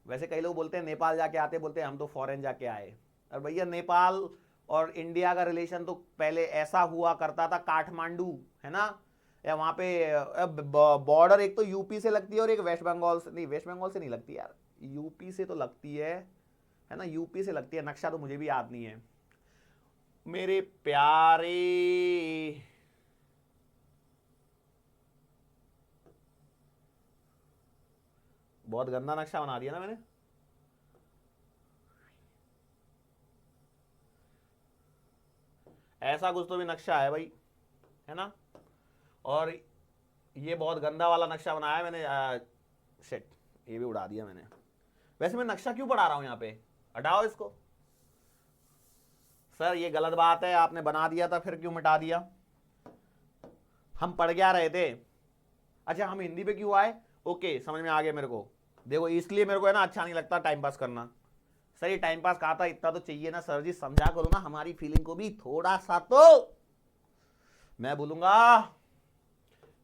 वैसे कई लोग बोलते हैं नेपाल जाके आते, बोलते हैं हम तो फॉरेन जाके आए। और भैया नेपाल और इंडिया का रिलेशन तो पहले ऐसा हुआ करता था, काठमांडू है ना, या वहां पे बॉर्डर एक तो यूपी से लगती है और एक वेस्ट बंगाल से, नहीं वेस्ट बंगाल से नहीं लगती यार, यूपी से तो लगती है ना, यूपी से लगती है। नक्शा तो मुझे भी याद नहीं है मेरे प्यारे। बहुत गंदा नक्शा बना दिया ना मैंने। ऐसा कुछ तो भी नक्शा है भाई, है ना, और ये बहुत गंदा वाला नक्शा बनाया है मैंने। शिट, ये भी उड़ा दिया मैंने। वैसे मैं नक्शा क्यों पढ़ा रहा हूं यहाँ पे? हटाओ इसको। सर ये गलत बात है, आपने बना दिया था फिर क्यों मिटा दिया? हम पढ़ क्या रहे थे? अच्छा हम हिंदी पे क्यों आए? ओके समझ में आ गया मेरे को। देखो इसलिए मेरे को है ना अच्छा नहीं लगता टाइम पास करना, सर ये टाइम पास कहा था, इतना तो चाहिए ना सर जी, समझा करो ना हमारी फीलिंग को भी थोड़ा सा तो। मैं बोलूंगा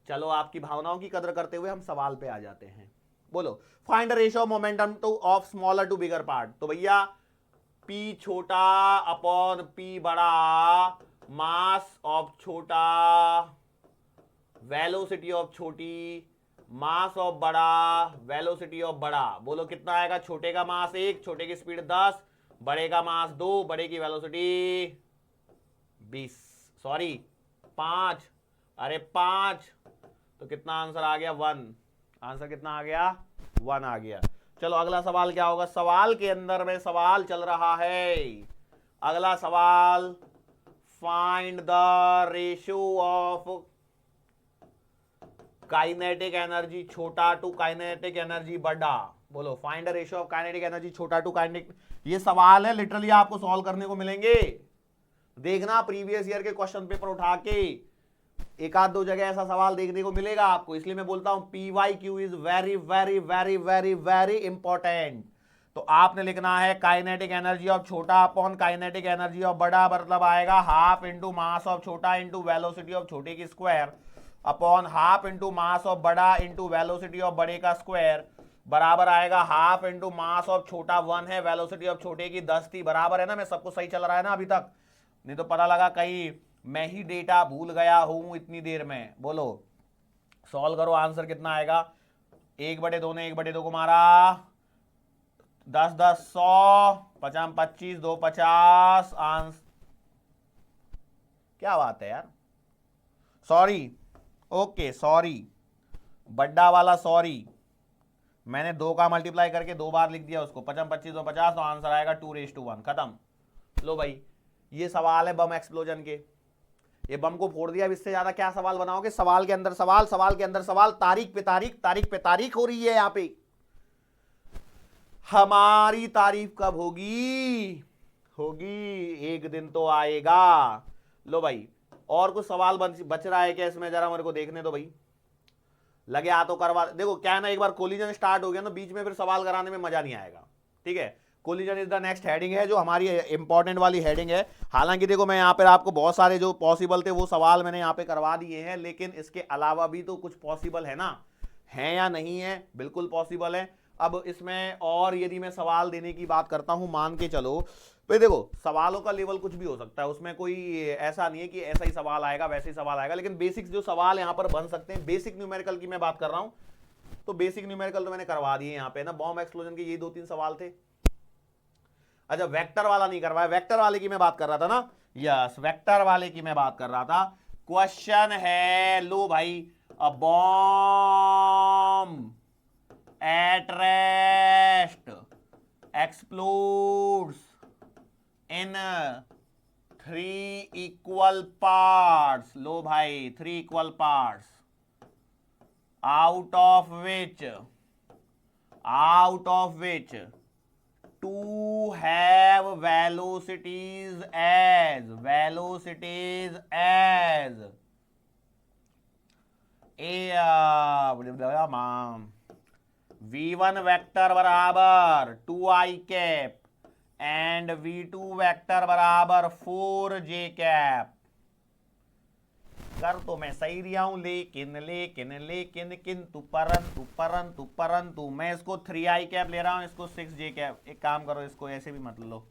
चलो आपकी भावनाओं की कदर करते हुए हम सवाल पे आ जाते हैं। बोलो find the ratio of momentum to of smaller to bigger part. तो भैया पी छोटा अपॉन पी बड़ा, मास ऑफ छोटा, वेलोसिटी ऑफ छोटी, मास ऑफ बड़ा, वेलोसिटी ऑफ बड़ा। बोलो कितना आएगा? छोटे का मास 1, छोटे की स्पीड 10, बड़े का मास 2, बड़े की वेलोसिटी 20, सॉरी 5। अरे 5, तो कितना आंसर आ गया? 1। आंसर कितना आ गया? 1 आ गया। चलो अगला सवाल क्या होगा? सवाल के अंदर में सवाल चल रहा है। अगला सवाल, find the ratio of kinetic energy छोटा टू काइनेटिक एनर्जी बड़ा। बोलो find the ratio of kinetic energy छोटा टू काइनेटिक। ये सवाल है, लिटरली आपको सॉल्व करने को मिलेंगे। देखना प्रीवियस ईयर के क्वेश्चन पेपर उठा के, एक आध दो जगह ऐसा सवाल देखने को मिलेगा आपको। इसलिए मैं बोलता हूं PYQ is very very very very very important. तो आपने लिखना है काइनेटिक एनर्जी ऑफ छोटा अपॉन काइनेटिक एनर्जी ऑफ बड़ा, मतलब आएगा हाफ इंटू मास ऑफ छोटा इंटू वेलोसिटी ऑफ छोटे की square upon half into mass of बड़ा इंटू वेलोसिटी ऑफ बड़े का स्क्वायर, बराबर आएगा हाफ इंटू मास ऑफ छोटा 1 है, वेलोसिटी ऑफ छोटे की 10 थी। बराबर है ना? मैं सबको सही चल रहा है ना अभी तक? नहीं तो पता लगा कहीं मैं ही डेटा भूल गया हूं इतनी देर में। बोलो सॉल्व करो, आंसर कितना आएगा? 1/2 ने 1/2 को मारा, 10 10 100, 50 25, 2 50। आंसर क्या बात है यार, सॉरी, ओके सॉरी, बड्डा वाला सॉरी, मैंने 2 का मल्टीप्लाई करके 2 बार लिख दिया उसको। 50 25 2 50, तो आंसर आएगा 2:1। खत्म। लो भाई ये सवाल है बम एक्सप्लोजन के, ये बम को फोड़ दिया। अब इससे ज्यादा क्या सवाल बनाओगे? सवाल के अंदर सवाल, सवाल के अंदर सवाल, तारीख पे तारीख, तारीख पे तारीख हो रही है यहां पे। हमारी तारीफ कब होगी? होगी, एक दिन तो आएगा। लो भाई और कुछ सवाल बच रहा है क्या इसमें? जरा मेरे को देखने दो भाई, लगे आ तो करवा। देखो क्या है ना, एक बार कोलिजन स्टार्ट हो गया ना, बीच में फिर सवाल कराने में मजा नहीं आएगा। ठीक है, collision is the next heading है जो हमारी इंपॉर्टेंट वाली हेडिंग है। हालांकि देखो मैं यहाँ पर आपको बहुत सारे जो पॉसिबल थे वो सवाल मैंने यहाँ पे करवा दिए हैं, लेकिन इसके अलावा भी तो कुछ पॉसिबल है ना, है या नहीं है? बिल्कुल पॉसिबल है। अब इसमें और यदि मैं सवाल देने की बात करता हूं, मान के चलो भाई, देखो सवालों का लेवल कुछ भी हो सकता है, उसमें कोई ऐसा नहीं है कि ऐसा ही सवाल आएगा वैसे ही सवाल आएगा, लेकिन बेसिक्स जो सवाल यहां पर बन सकते हैं, बेसिक न्यूमेरिकल की मैं बात कर रहा हूं, तो बेसिक न्यूमेरिकल तो मैंने करवा दिए यहाँ पे ना। बॉम्ब एक्सप्लोजन के ये 2-3 सवाल थे। अच्छा वेक्टर वाला नहीं करवाया, वेक्टर वाले की मैं बात कर रहा था ना, यस वेक्टर वाले की मैं बात कर रहा था। क्वेश्चन है, लो भाई, a bomb at rest explodes in 3 equal parts। लो भाई 3 equal parts, out of which 2 have velocities as v1 vector बराबर 2i cap and v2 vector बराबर 4j कैप। कर तो मैं सही दिया हूं, लेकिन लेकिन लेकिन किंतु परंतु परंतु परंतु मैं इसको 3i कैप ले रहा हूं, इसको 6j कैप। एक काम करो, इसको ऐसे भी मत लो।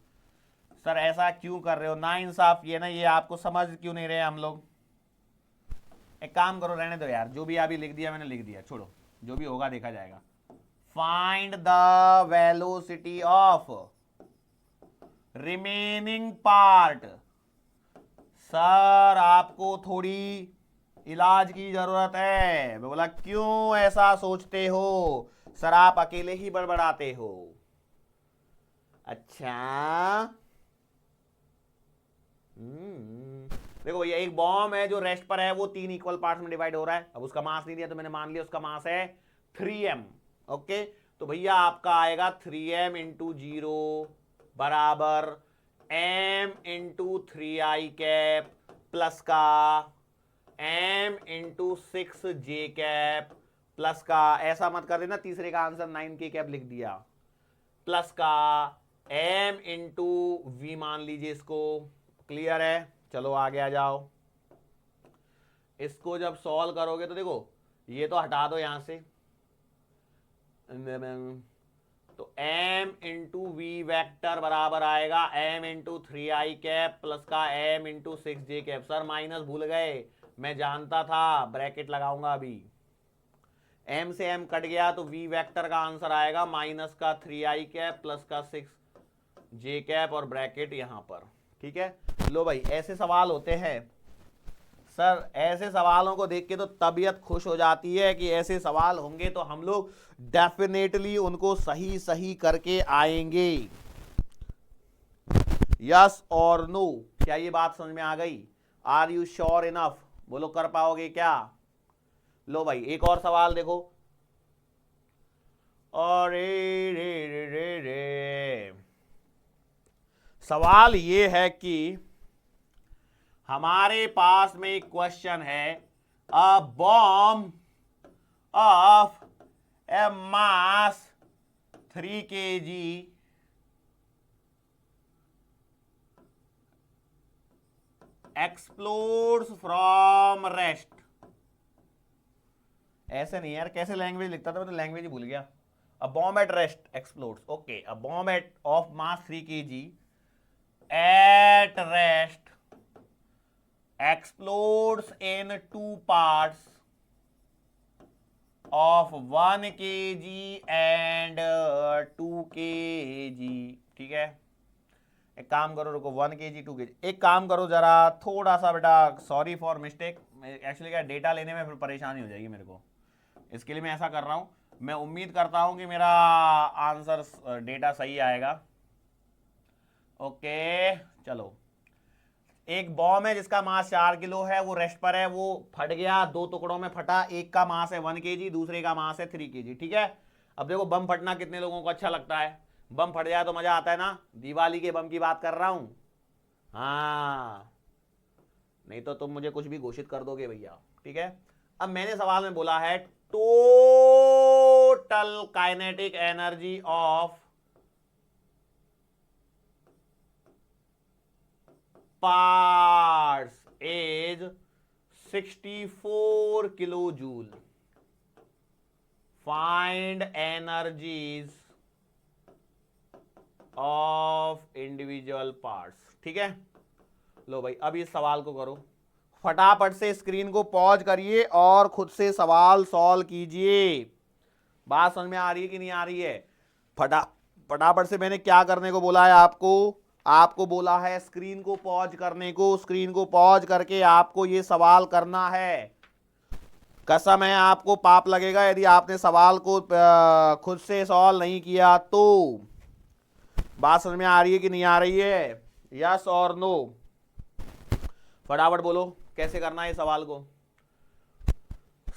सर ऐसा क्यों कर रहे हो? ना इंसाफ ये ना, ये आपको समझ क्यों नहीं रहे हम लोग? एक काम करो, रहने दो यार, जो भी अभी लिख दिया मैंने लिख दिया, छोड़ो, जो भी होगा देखा जाएगा। Find the velocity of remaining part. Sir आपको थोड़ी इलाज की जरूरत है। मैं बोला क्यों ऐसा सोचते हो? सर आप अकेले ही बड़बड़ाते हो। अच्छा देखो भैया, एक बॉम्ब है जो रेस्ट पर है, वो 3 इक्वल पार्ट्स में डिवाइड हो रहा है। अब उसका मास नहीं दिया तो मैंने मान लिया उसका मास है 3m। ओके, तो भैया आपका आएगा 3m इंटू 0 बराबर m into 3i cap plus का m into 6j cap plus का, ऐसा मत कर देना तीसरे का आंसर 9k कैप लिख दिया, प्लस का m इंटू वी मान लीजिए इसको। क्लियर है? चलो आगे आ जाओ। इसको जब सॉल्व करोगे तो देखो ये तो हटा दो यहां से, तो m इंटू वी वैक्टर बराबर आएगा m into 3i cap plus का m into 6j cap. Sir minus भूल गए, मैं जानता था, ब्रैकेट लगाऊंगा अभी। m से m कट गया तो v वेक्टर का आंसर आएगा माइनस का 3i कैप प्लस का 6j कैप और ब्रैकेट यहां पर। ठीक है, लो भाई ऐसे सवाल होते हैं सर, ऐसे सवालों को देख के तो तबीयत खुश हो जाती है कि ऐसे सवाल होंगे तो हम लोग डेफिनेटली उनको सही सही करके आएंगे। यस और नो, क्या ये बात समझ में आ गई? Are you sure enough? बोलो कर पाओगे क्या? लो भाई एक और सवाल देखो। और रे सवाल ये है कि हमारे पास में एक क्वेश्चन है, a bomb of A mass 3 kg explodes from rest. ऐसे नहीं यार, कैसे लैंग्वेज लिखता था, मैं तो लैंग्वेज ही भूल गया। A bomb at rest explodes, okay, a bomb at of mass 3 kg at rest explodes in 2 parts of 1 kg and 2 kg। ठीक है, एक काम करो, रुको, 1 kg 2 kg, एक काम करो जरा, थोड़ा सा बेटा, सॉरी फॉर मिस्टेक, एक्चुअली क्या डेटा लेने में फिर परेशानी हो जाएगी मेरे को, इसके लिए मैं ऐसा कर रहा हूं। मैं उम्मीद करता हूं कि मेरा आंसर डेटा सही आएगा। ओके चलो, एक बॉम्ब है जिसका मास 4 किलो है, वो रेस्ट पर है, वो फट गया, 2 टुकड़ों में फटा, एक का मास है 1 kg, दूसरे का मास है 3 kg। ठीक है, अब देखो बम फटना कितने लोगों को अच्छा लगता है? बम फट जाए तो मजा आता है ना, दिवाली के बम की बात कर रहा हूं। हाँ, नहीं तो तुम मुझे कुछ भी घोषित कर दोगे भैया। ठीक है, अब मैंने सवाल में बोला है total kinetic energy of parts is 64 kilojoule. Find energies of individual parts। ठीक है, लो भाई अब इस सवाल को करो, फटाफट से स्क्रीन को पॉज करिए और खुद से सवाल सॉल्व कीजिए। बात समझ में आ रही है कि नहीं आ रही है? फटाफट से मैंने क्या करने को बोला है आपको बोला है स्क्रीन को पॉज करने को। स्क्रीन को पॉज करके आपको ये सवाल करना है। कसम है आपको पाप लगेगा यदि आपने सवाल को खुद से सॉल्व नहीं किया तो। बात समझ में आ रही है कि नहीं आ रही है? यस और नो, फटाफट बोलो कैसे करना है सवाल को।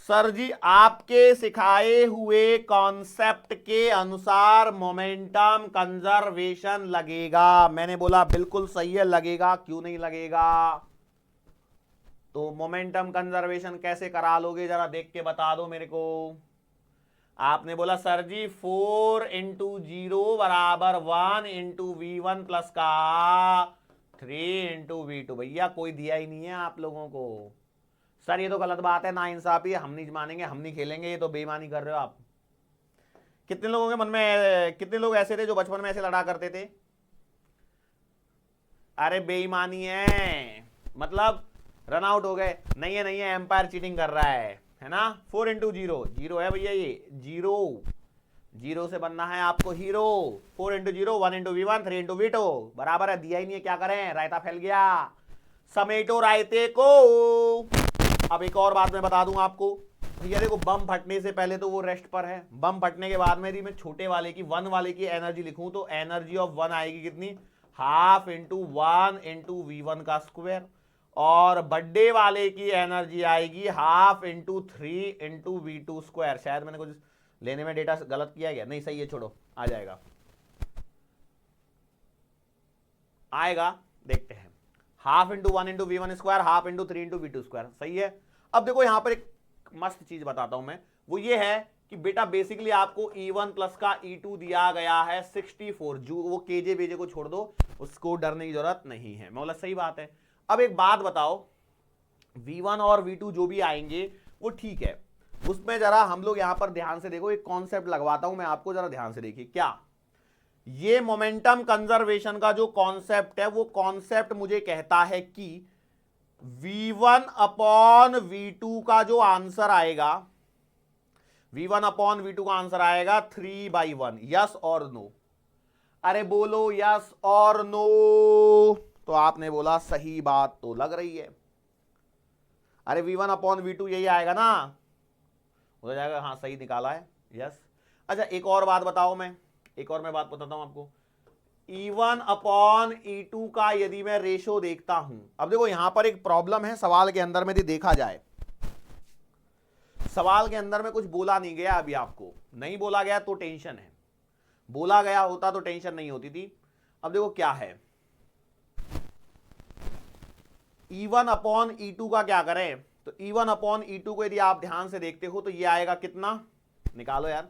सर जी आपके सिखाए हुए कॉन्सेप्ट के अनुसार मोमेंटम कंजर्वेशन लगेगा। मैंने बोला बिल्कुल सही है, लगेगा, क्यों नहीं लगेगा? तो मोमेंटम कंजर्वेशन कैसे करा लोगे जरा देख के बता दो मेरे को। आपने बोला सर जी 4 इंटू 0 बराबर 1 इंटू V1 प्लस का 3 इंटू V2। भैया कोई दिया ही नहीं है आप लोगों को। सर ये तो गलत बात है, ना इंसाफी है, हम नहीं मानेंगे, हम नहीं खेलेंगे, ये तो बेईमानी कर रहे हो आप। कितने लोगों के मन में, कितने लोग ऐसे थे जो बचपन में ऐसे लड़ा करते थे? अरे बेईमानी है, मतलब रन आउट हो गए। नहीं है नहीं है, एम्पायर चीटिंग कर रहा है ना। 4 इंटू 0 0 है भैया, ये 0 से बनना है आपको hero. 4 into 0 1 into V1 3 into V2 बराबर है, दिया ही नहीं है, क्या करें, रायता फैल गया, समेटो रायते को। अब एक और बात मैं बता दूं आपको भैया, देखो बम फटने से पहले तो वो रेस्ट पर है, बम फटने के बाद में यदि मैं छोटे वाले की 1 वाले की एनर्जी लिखूं तो एनर्जी ऑफ 1 आएगी कितनी, हाफ इंटू 1 इंटू V1 का स्क्वायर, और बर्थडे वाले की एनर्जी आएगी half into 3 into V2 square. शायद मैंने कुछ लेने में डेटा गलत किया गया, नहीं सही है, छोड़ो, आ जाएगा, आएगा, देखते हैं। Half into 1 into V1 square, half into 3 into V2 square, सही है। अब देखो यहां पर एक मस्त चीज बताता हूं मैं, वो ये है कि बेटा बेसिकली आपको E1 प्लस का E2 दिया गया है 64 जूल, वो केजे बेजे को छोड़ दो, उसको डरने की जरूरत नहीं है। मैं बोला सही बात है। अब एक बात बताओ, V1 और V2 जो भी आएंगे वो ठीक है, उसमें जरा हम लोग यहां पर ध्यान से देखो, एक कॉन्सेप्ट लगवाता हूं मैं आपको, जरा ध्यान से देखिए। क्या ये मोमेंटम कंजर्वेशन का जो कॉन्सेप्ट है, वो कॉन्सेप्ट मुझे कहता है कि V1 अपॉन V2 का जो आंसर आएगा, V1 अपॉन V2 का आंसर आएगा 3/1। यस और नो? अरे बोलो यस और नो। तो आपने बोला सही बात तो लग रही है। अरे V1 अपॉन V2 यही आएगा ना, हो जाएगा। हाँ सही निकाला है, यस। अच्छा एक और बात बताओ, मैं बात बताता हूं आपको। E1 अपॉन E2 का यदि मैं रेशो देखता हूं, अब देखो यहां पर एक प्रॉब्लम है सवाल के अंदर में, यदि देखा जाए सवाल के अंदर में कुछ बोला नहीं गया, अभी आपको नहीं बोला गया तो टेंशन है, बोला गया होता तो टेंशन नहीं होती थी। अब देखो क्या है, E1 अपॉन E2 का क्या करें, तो E1 अपॉन E2 को यदि आप ध्यान से देखते हो तो ये आएगा कितना, निकालो यार,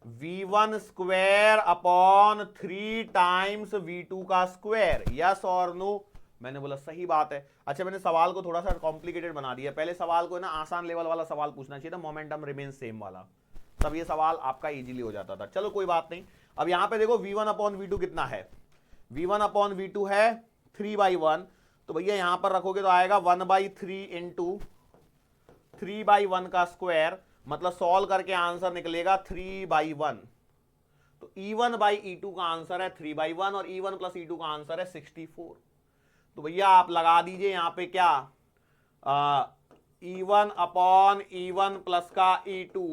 V1 square upon 3 times V2 का स्क्वायर। यस और नो? मैंने बोला सही बात है। अच्छा मैंने सवाल को थोड़ा सा कॉम्प्लिकेटेड बना दिया, पहले सवाल को ना आसान लेवल वाला सवाल पूछना चाहिए था, मोमेंटम रिमेन सेम वाला, तब ये सवाल आपका इजीली हो जाता था। चलो कोई बात नहीं। अब यहां पे देखो V1 अपॉन V2 कितना है, V1 अपॉन V2 है 3/1, तो भैया यहां पर रखोगे तो आएगा 1/3 इंटू 3/1 का स्क्वायर, मतलब सॉल्व करके आंसर निकलेगा 3/1। तो E1 बाई E2 का आंसर है 3/1 और E1 प्लस E2 का आंसर है 64। तो भैया आप लगा दीजिए यहां पे क्या, E1 अपॉन E1 प्लस का E2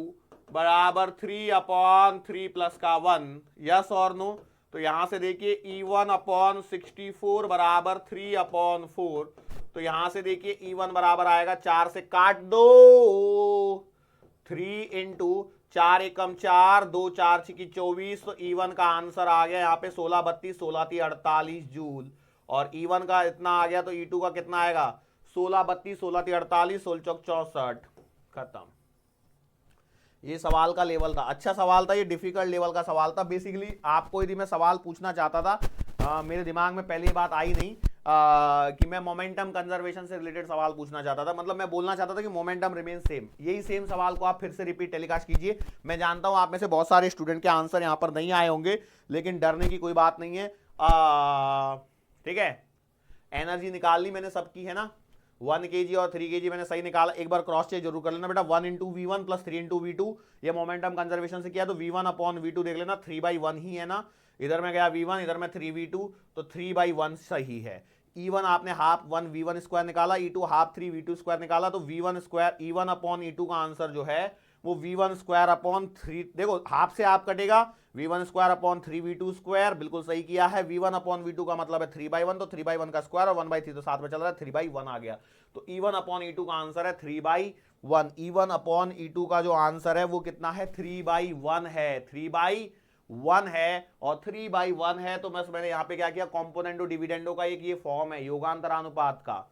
बराबर 3/3 प्लस का 1। यस और नो? तो यहां से देखिए E1 अपॉन 64 बराबर 3/4, तो यहां से देखिए E1 बराबर आएगा, 4 से काट दो, 3 इंटू 4 एकम 4, 2 4 6 24, तो E1 का आंसर आ गया यहाँ पे 16 32 16 3 48 जूल, और E1 का इतना आ गया, तो E2 का कितना आएगा 16 32 16 3 48 16 चौक 64। खत्म। ये सवाल का लेवल था, अच्छा सवाल था, ये डिफिकल्ट लेवल का सवाल था। बेसिकली आपको यदि मैं सवाल पूछना चाहता था, मेरे दिमाग में पहले ये बात आई नहीं कि मैं मोमेंटम कंजर्वेशन से रिलेटेड सवाल पूछना चाहता था, मतलब मैं बोलना चाहता था कि मोमेंटम रिमेन सेम, यही सेम सवाल को आप फिर से रिपीट टेलीकास्ट कीजिए। मैं जानता हूं आप में से बहुत सारे स्टूडेंट के आंसर यहां पर नहीं आए होंगे, लेकिन डरने की कोई बात नहीं है। ठीक है, एनर्जी निकाल ली मैंने सबकी, है ना, 1 kg और 3 kg मैंने सही निकाला। एक बार क्रॉस चेक जरूर कर लेना बेटा, 1 into V1 plus 3 into V2, ये मोमेंटम कंजर्वेशन से किया, तो V1 अपॉन V2 देख लेना, 3/1 ही है ना, इधर में गया V1, इधर में 3V2, तो 3/1 सही है। E1 आपने हाफ 1 V1 स्क्वायर निकाला, E2 हाफ 3 V2 स्क्वायर निकाला, तो V1 square E1 upon E2 का आंसर जो है वो V1 स्क्वायर अपॉन 3, देखो हाफ से हाफ कटेगा, V1 square upon 3V2 square, बिल्कुल सही किया है। V1 अपॉन V2 का मतलब है 3/1, तो 3/1 का स्क्वायर और 1/3 तो साथ में चल रहा है, 3/1 आ गया। तो E1 अपॉन E2 का आंसर है 3/1। E1 अपॉन E2 का जो आंसर है वो कितना है, 3/1 है, 3/1 है, और 3/1 है तो मैंने यहां पे क्या किया, कॉम्पोनेंटो डिविडेंडो का एक ये फॉर्म है योगांतरानुपात का,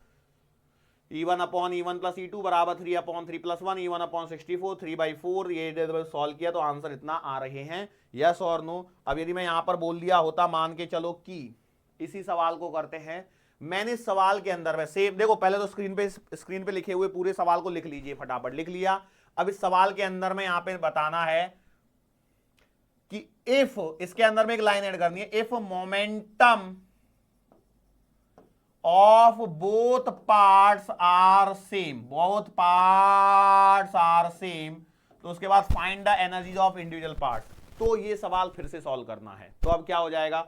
E1 upon E1 plus E2 बराबर 3/3 प्लस 1, E1 अपॉन 64 3/4, ये सॉल्व किया तो आंसर इतना आ रहे हैं। यस और नो? अब यदि मैं यहां पर बोल दिया होता, मान के चलो कि इसी सवाल को करते हैं, मैंने इस सवाल के अंदर में सेम, देखो पहले तो स्क्रीन पे लिखे हुए पूरे सवाल को लिख लीजिए, फटाफट लिख लिया। अब इस सवाल के अंदर में यहां पे बताना है कि इफ, इसके अंदर में एक लाइन ऐड करनी है, if momentum of both parts are same, both parts are same, तो उसके बाद find the energies of individual parts. तो ये सवाल फिर से सॉल्व करना है, तो अब क्या हो जाएगा,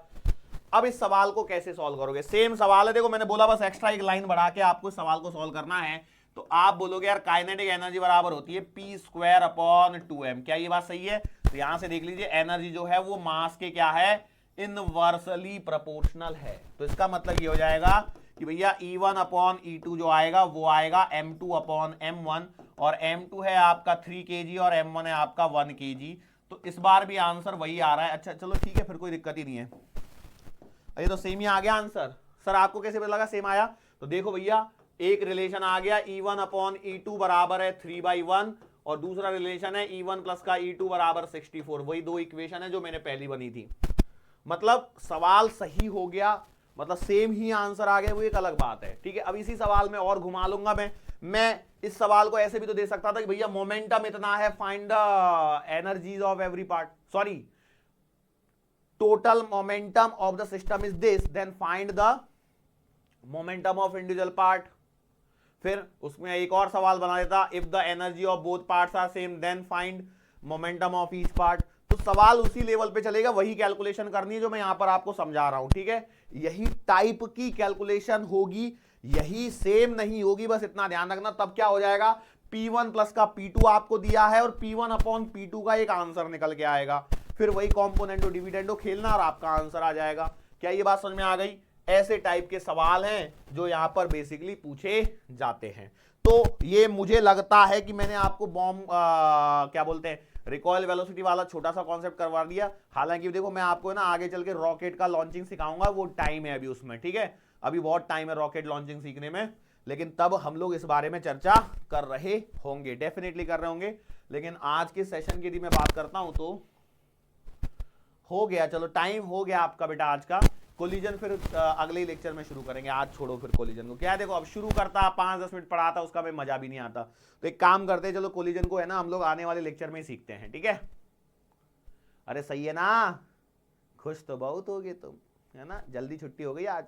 अब इस सवाल को कैसे सॉल्व करोगे, सेम सवाल है, देखो मैंने बोला बस एक्स्ट्रा एक लाइन बढ़ा के आपको इस सवाल को सॉल्व करना है। तो आप बोलोगे यार काइनेटिक एनर्जी बराबर होती है p² अपॉन 2m, क्या ये बात सही है? तो यहां से देख लीजिए एनर्जी जो है वो मास के क्या है, इनवर्सली प्रोपोर्शनल है। तो इसका मतलब ये हो जाएगा कि भैया E1 अपॉन E2 जो आएगा वो आएगा M2 अपॉन M1, और M2 है आपका 3 kg और M1 है आपका 1 kg। तो इस बार भी आंसर वही आ रहा है। अच्छा चलो ठीक है, फिर कोई दिक्कत ही नहीं है, ये तो सेम ही आ गया आंसर। सर आपको कैसे पता लगा सेम आया? तो देखो भैया एक रिलेशन आ गया, E1 अपॉन E2 बराबर है 3/1, और दूसरा रिलेशन है E1 प्लस का E2 बराबर 64। वही दो इक्वेशन है जो मैंने पहली बनी थी। मतलब सवाल सही हो गया, मतलब सेम ही आंसर आ गया, वो एक अलग बात है। ठीक है, अब इसी सवाल में और घुमा लूंगा मैं इस सवाल को ऐसे भी तो दे सकता था कि भैया मोमेंटम इतना है, find the energies of every part, sorry total momentum of the system is this, then find the momentum of individual part. फिर उसमें एक और सवाल बना देता, if the energy of both parts are same then find momentum of each part. तो सवाल उसी लेवल पे चलेगा, वही कैलकुलेशन करनी है जो मैं यहां पर आपको समझा रहा हूं। ठीक है, यही टाइप की कैलकुलेशन होगी, यही सेम नहीं होगी, बस इतना ध्यान रखना। तब क्या हो जाएगा, P1 प्लस का P2 आपको दिया है और P1 अपॉन P2 का एक आंसर निकल के आएगा, फिर वही कॉम्पोनेंटो डिविडेंडो खेलना और आपका आंसर आ जाएगा। क्या ये बात समझ में आ गई? ऐसे टाइप के सवाल हैं जो यहां पर बेसिकली पूछे जाते हैं। तो ये मुझे लगता है कि मैंने आपको बॉम्ब क्या बोलते हैं रिकॉइल वेलोसिटी वाला छोटा सा कॉन्सेप्ट करवा दिया। हालांकि देखो मैं आपको ना आगे चल के रॉकेट का लॉन्चिंग सिखाऊंगा, वो टाइम है अभी उसमें। ठीक है, अभी बहुत टाइम है रॉकेट लॉन्चिंग सीखने में, लेकिन तब हम लोग इस बारे में चर्चा कर रहे होंगे, डेफिनेटली कर रहे होंगे। लेकिन आज के सेशन की यदि मैं बात करता हूं तो हो गया, चलो टाइम हो गया आपका बेटा आज का। कोलिजन फिर अगले ही लेक्चर में शुरू करेंगे, आज छोड़ो फिर कोलिजन को। क्या है देखो, अब शुरू करता 5-10 मिनट पढ़ाता उसका भी मजा भी नहीं आता, तो एक काम करते हैं, चलो कोलिजन को है ना हम लोग आने वाले लेक्चर में ही सीखते हैं। ठीक है, अरे सही है ना, खुश तो बहुत हो गए तुम, है ना, जल्दी छुट्टी हो गई आज।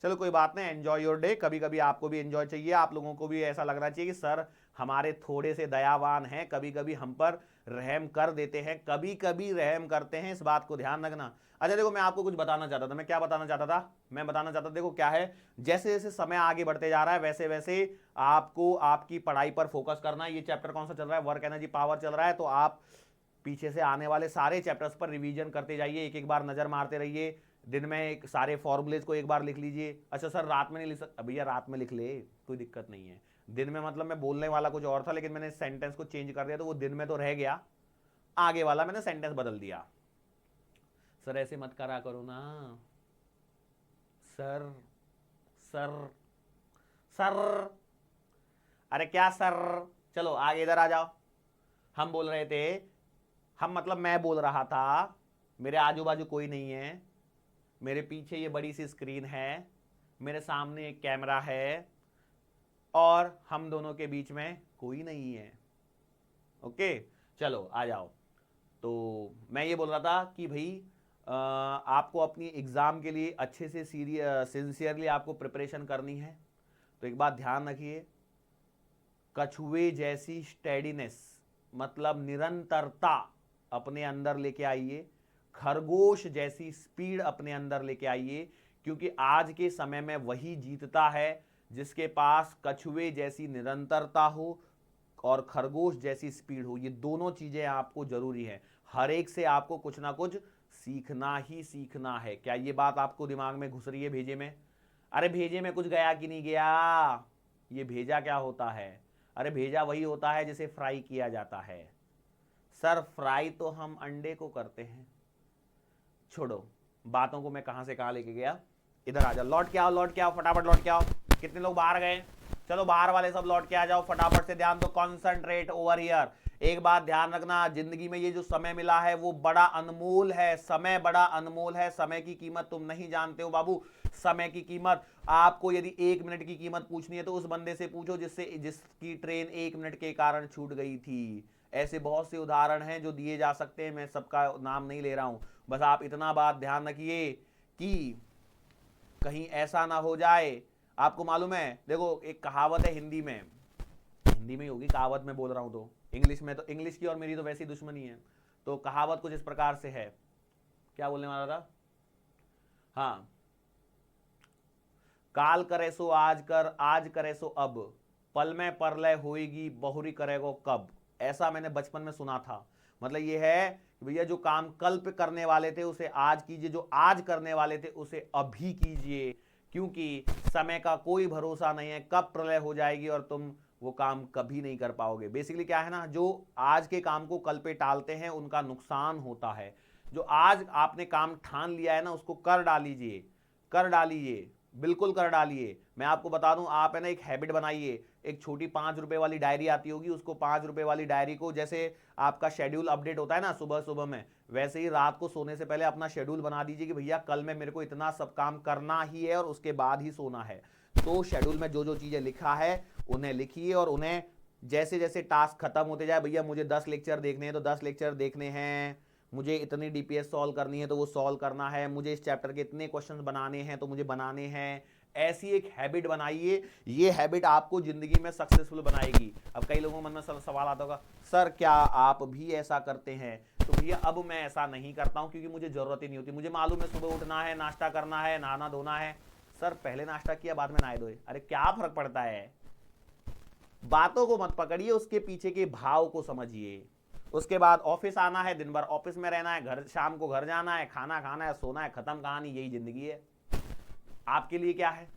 चलो कोई बात नहीं, एंजॉय योर डे। कभी कभी आपको भी एंजॉय चाहिए, आप लोगों को भी ऐसा लगना चाहिए कि सर हमारे थोड़े से दयावान हैं, कभी कभी हम पर रहम कर देते हैं, कभी कभी रहम करते हैं, इस बात को ध्यान रखना। अच्छा देखो, मैं आपको कुछ बताना चाहता था। मैं क्या बताना चाहता था? मैं बताना चाहता था, देखो क्या है, जैसे जैसे समय आगे बढ़ते जा रहा है वैसे वैसे आपको आपकी पढ़ाई पर फोकस करना है। ये चैप्टर कौन सा चल रहा है? वर्क एनर्जी पावर चल रहा है। तो आप पीछे से आने वाले सारे चैप्टर्स पर रिवीजन करते जाइए, एक एक बार नजर मारते रहिए। दिन में एक सारे फॉर्मूलेज को एक बार लिख लीजिए। अच्छा सर रात में नहीं लिख सकता? भैया रात में लिख ले, कोई दिक्कत नहीं है। दिन में मतलब मैं बोलने वाला कुछ और था, लेकिन मैंने सेंटेंस को चेंज कर दिया, तो वो दिन में तो रह गया, आगे वाला मैंने सेंटेंस बदल दिया। सर ऐसे मत करा करो ना सर, सर सर, अरे क्या सर, चलो आगे इधर आ जाओ। हम बोल रहे थे, हम मतलब मैं बोल रहा था, मेरे आजू बाजू कोई नहीं है, मेरे पीछे ये बड़ी सी स्क्रीन है, मेरे सामने एक कैमरा है और हम दोनों के बीच में कोई नहीं है। ओके चलो आ जाओ। तो मैं ये बोल रहा था कि भाई आपको अपनी एग्ज़ाम के लिए अच्छे से सिंसियरली आपको प्रिपरेशन करनी है। तो एक बात ध्यान रखिए, कछुए जैसी स्टेडीनेस मतलब निरंतरता अपने अंदर लेके आइए, खरगोश जैसी स्पीड अपने अंदर लेके आइए, क्योंकि आज के समय में वही जीतता है जिसके पास कछुए जैसी निरंतरता हो और खरगोश जैसी स्पीड हो। ये दोनों चीजें आपको जरूरी है, हर एक से आपको कुछ ना कुछ सीखना ही सीखना है। क्या ये बात आपको दिमाग में घुस रही है? भेजे में, अरे भेजे में कुछ गया कि नहीं गया? ये भेजा क्या होता है? अरे भेजा वही होता है जिसे फ्राई किया जाता है। सर फ्राई तो हम अंडे को करते हैं। छोड़ो बातों को, मैं कहां से कहां लेके गया। इधर आ जाओ, लौट के आओ, लौट के आओ, फटाफट लौट के आओ। कितने लोग बाहर गए? चलो बाहर वाले सब लौट के आ जाओ फटाफट से। ध्यान दो, कॉन्सेंट्रेट ओवर हियर। एक बात ध्यान रखना, जिंदगी में ये जो समय मिला है वो बड़ा अनमोल है, समय बड़ा अनमोल है। समय की कीमत तुम नहीं जानते हो बाबू, समय की कीमत। आपको यदि 1 मिनट की कीमत पूछनी है तो उस बंदे से पूछो जिसकी ट्रेन 1 मिनट के कारण छूट गई थी। ऐसे बहुत से उदाहरण हैं जो दिए जा सकते हैं, मैं सबका नाम नहीं ले रहा हूं। बस आप इतना बात ध्यान रखिए कि कहीं ऐसा ना हो जाए। आपको मालूम है, देखो एक कहावत है हिंदी में ही होगी कहावत, में बोल रहा हूं तो इंग्लिश में, तो इंग्लिश की और मेरी तो वैसी दुश्मनी है। तो कहावत कुछ इस प्रकार से है, क्या बोलने वाला था? हाँ, काल करे सो आज कर, आज करे सो अब, पल में परलय होएगी बहुरी करेगो कब। ऐसा मैंने बचपन में सुना था। मतलब ये है कि भैया जो काम कल पे करने वाले थे उसे आज कीजिए, जो आज करने वाले थे उसे अभी कीजिए, क्योंकि समय का कोई भरोसा नहीं है, कब प्रलय हो जाएगी और तुम वो काम कभी नहीं कर पाओगे। बेसिकली क्या है ना, जो आज के काम को कल पे टालते हैं उनका नुकसान होता है। जो आज आपने काम ठान लिया है ना उसको कर डालीजिए, कर डालिए। बिल्कुल कर डालिए। मैं आपको बता दूं, आप है ना एक हैबिट बनाइए, एक छोटी 5 रुपए वाली डायरी आती होगी, उसको 5 रुपए वाली डायरी को, जैसे आपका शेड्यूल अपडेट होता है ना सुबह सुबह में, वैसे ही रात को सोने से पहले अपना शेड्यूल बना दीजिए कि भैया कल में मेरे को इतना सब काम करना ही है और उसके बाद ही सोना है। तो शेड्यूल में जो जो चीजें लिखा है उन्हें लिखिए, और उन्हें जैसे जैसे टास्क खत्म होते जाए, भैया मुझे 10 लेक्चर देखने हैं तो 10 लेक्चर देखने हैं, मुझे इतनी डीपीएस सॉल्व करनी है तो वो सॉल्व करना है, मुझे इस चैप्टर के इतने क्वेश्चंस बनाने हैं तो मुझे बनाने हैं। ऐसी एक हैबिट बनाइए, ये हैबिट आपको जिंदगी में सक्सेसफुल बनाएगी। अब कई लोगों के मन में सवाल आता होगा, सर क्या आप भी ऐसा करते हैं? तो भैया अब मैं ऐसा नहीं करता हूं क्योंकि मुझे जरूरत ही नहीं होती। मुझे मालूम है सुबह उठना है, नाश्ता करना है, नहाना धोना है। सर पहले नाश्ता किया बाद में नहाए धोए, अरे क्या फर्क पड़ता है? बातों को मत पकड़िए, उसके पीछे के भाव को समझिए। उसके बाद ऑफिस आना है, दिन भर ऑफिस में रहना है, घर शाम को घर जाना है, खाना खाना है, सोना है, खत्म कहानी, यही जिंदगी है। आपके लिए क्या है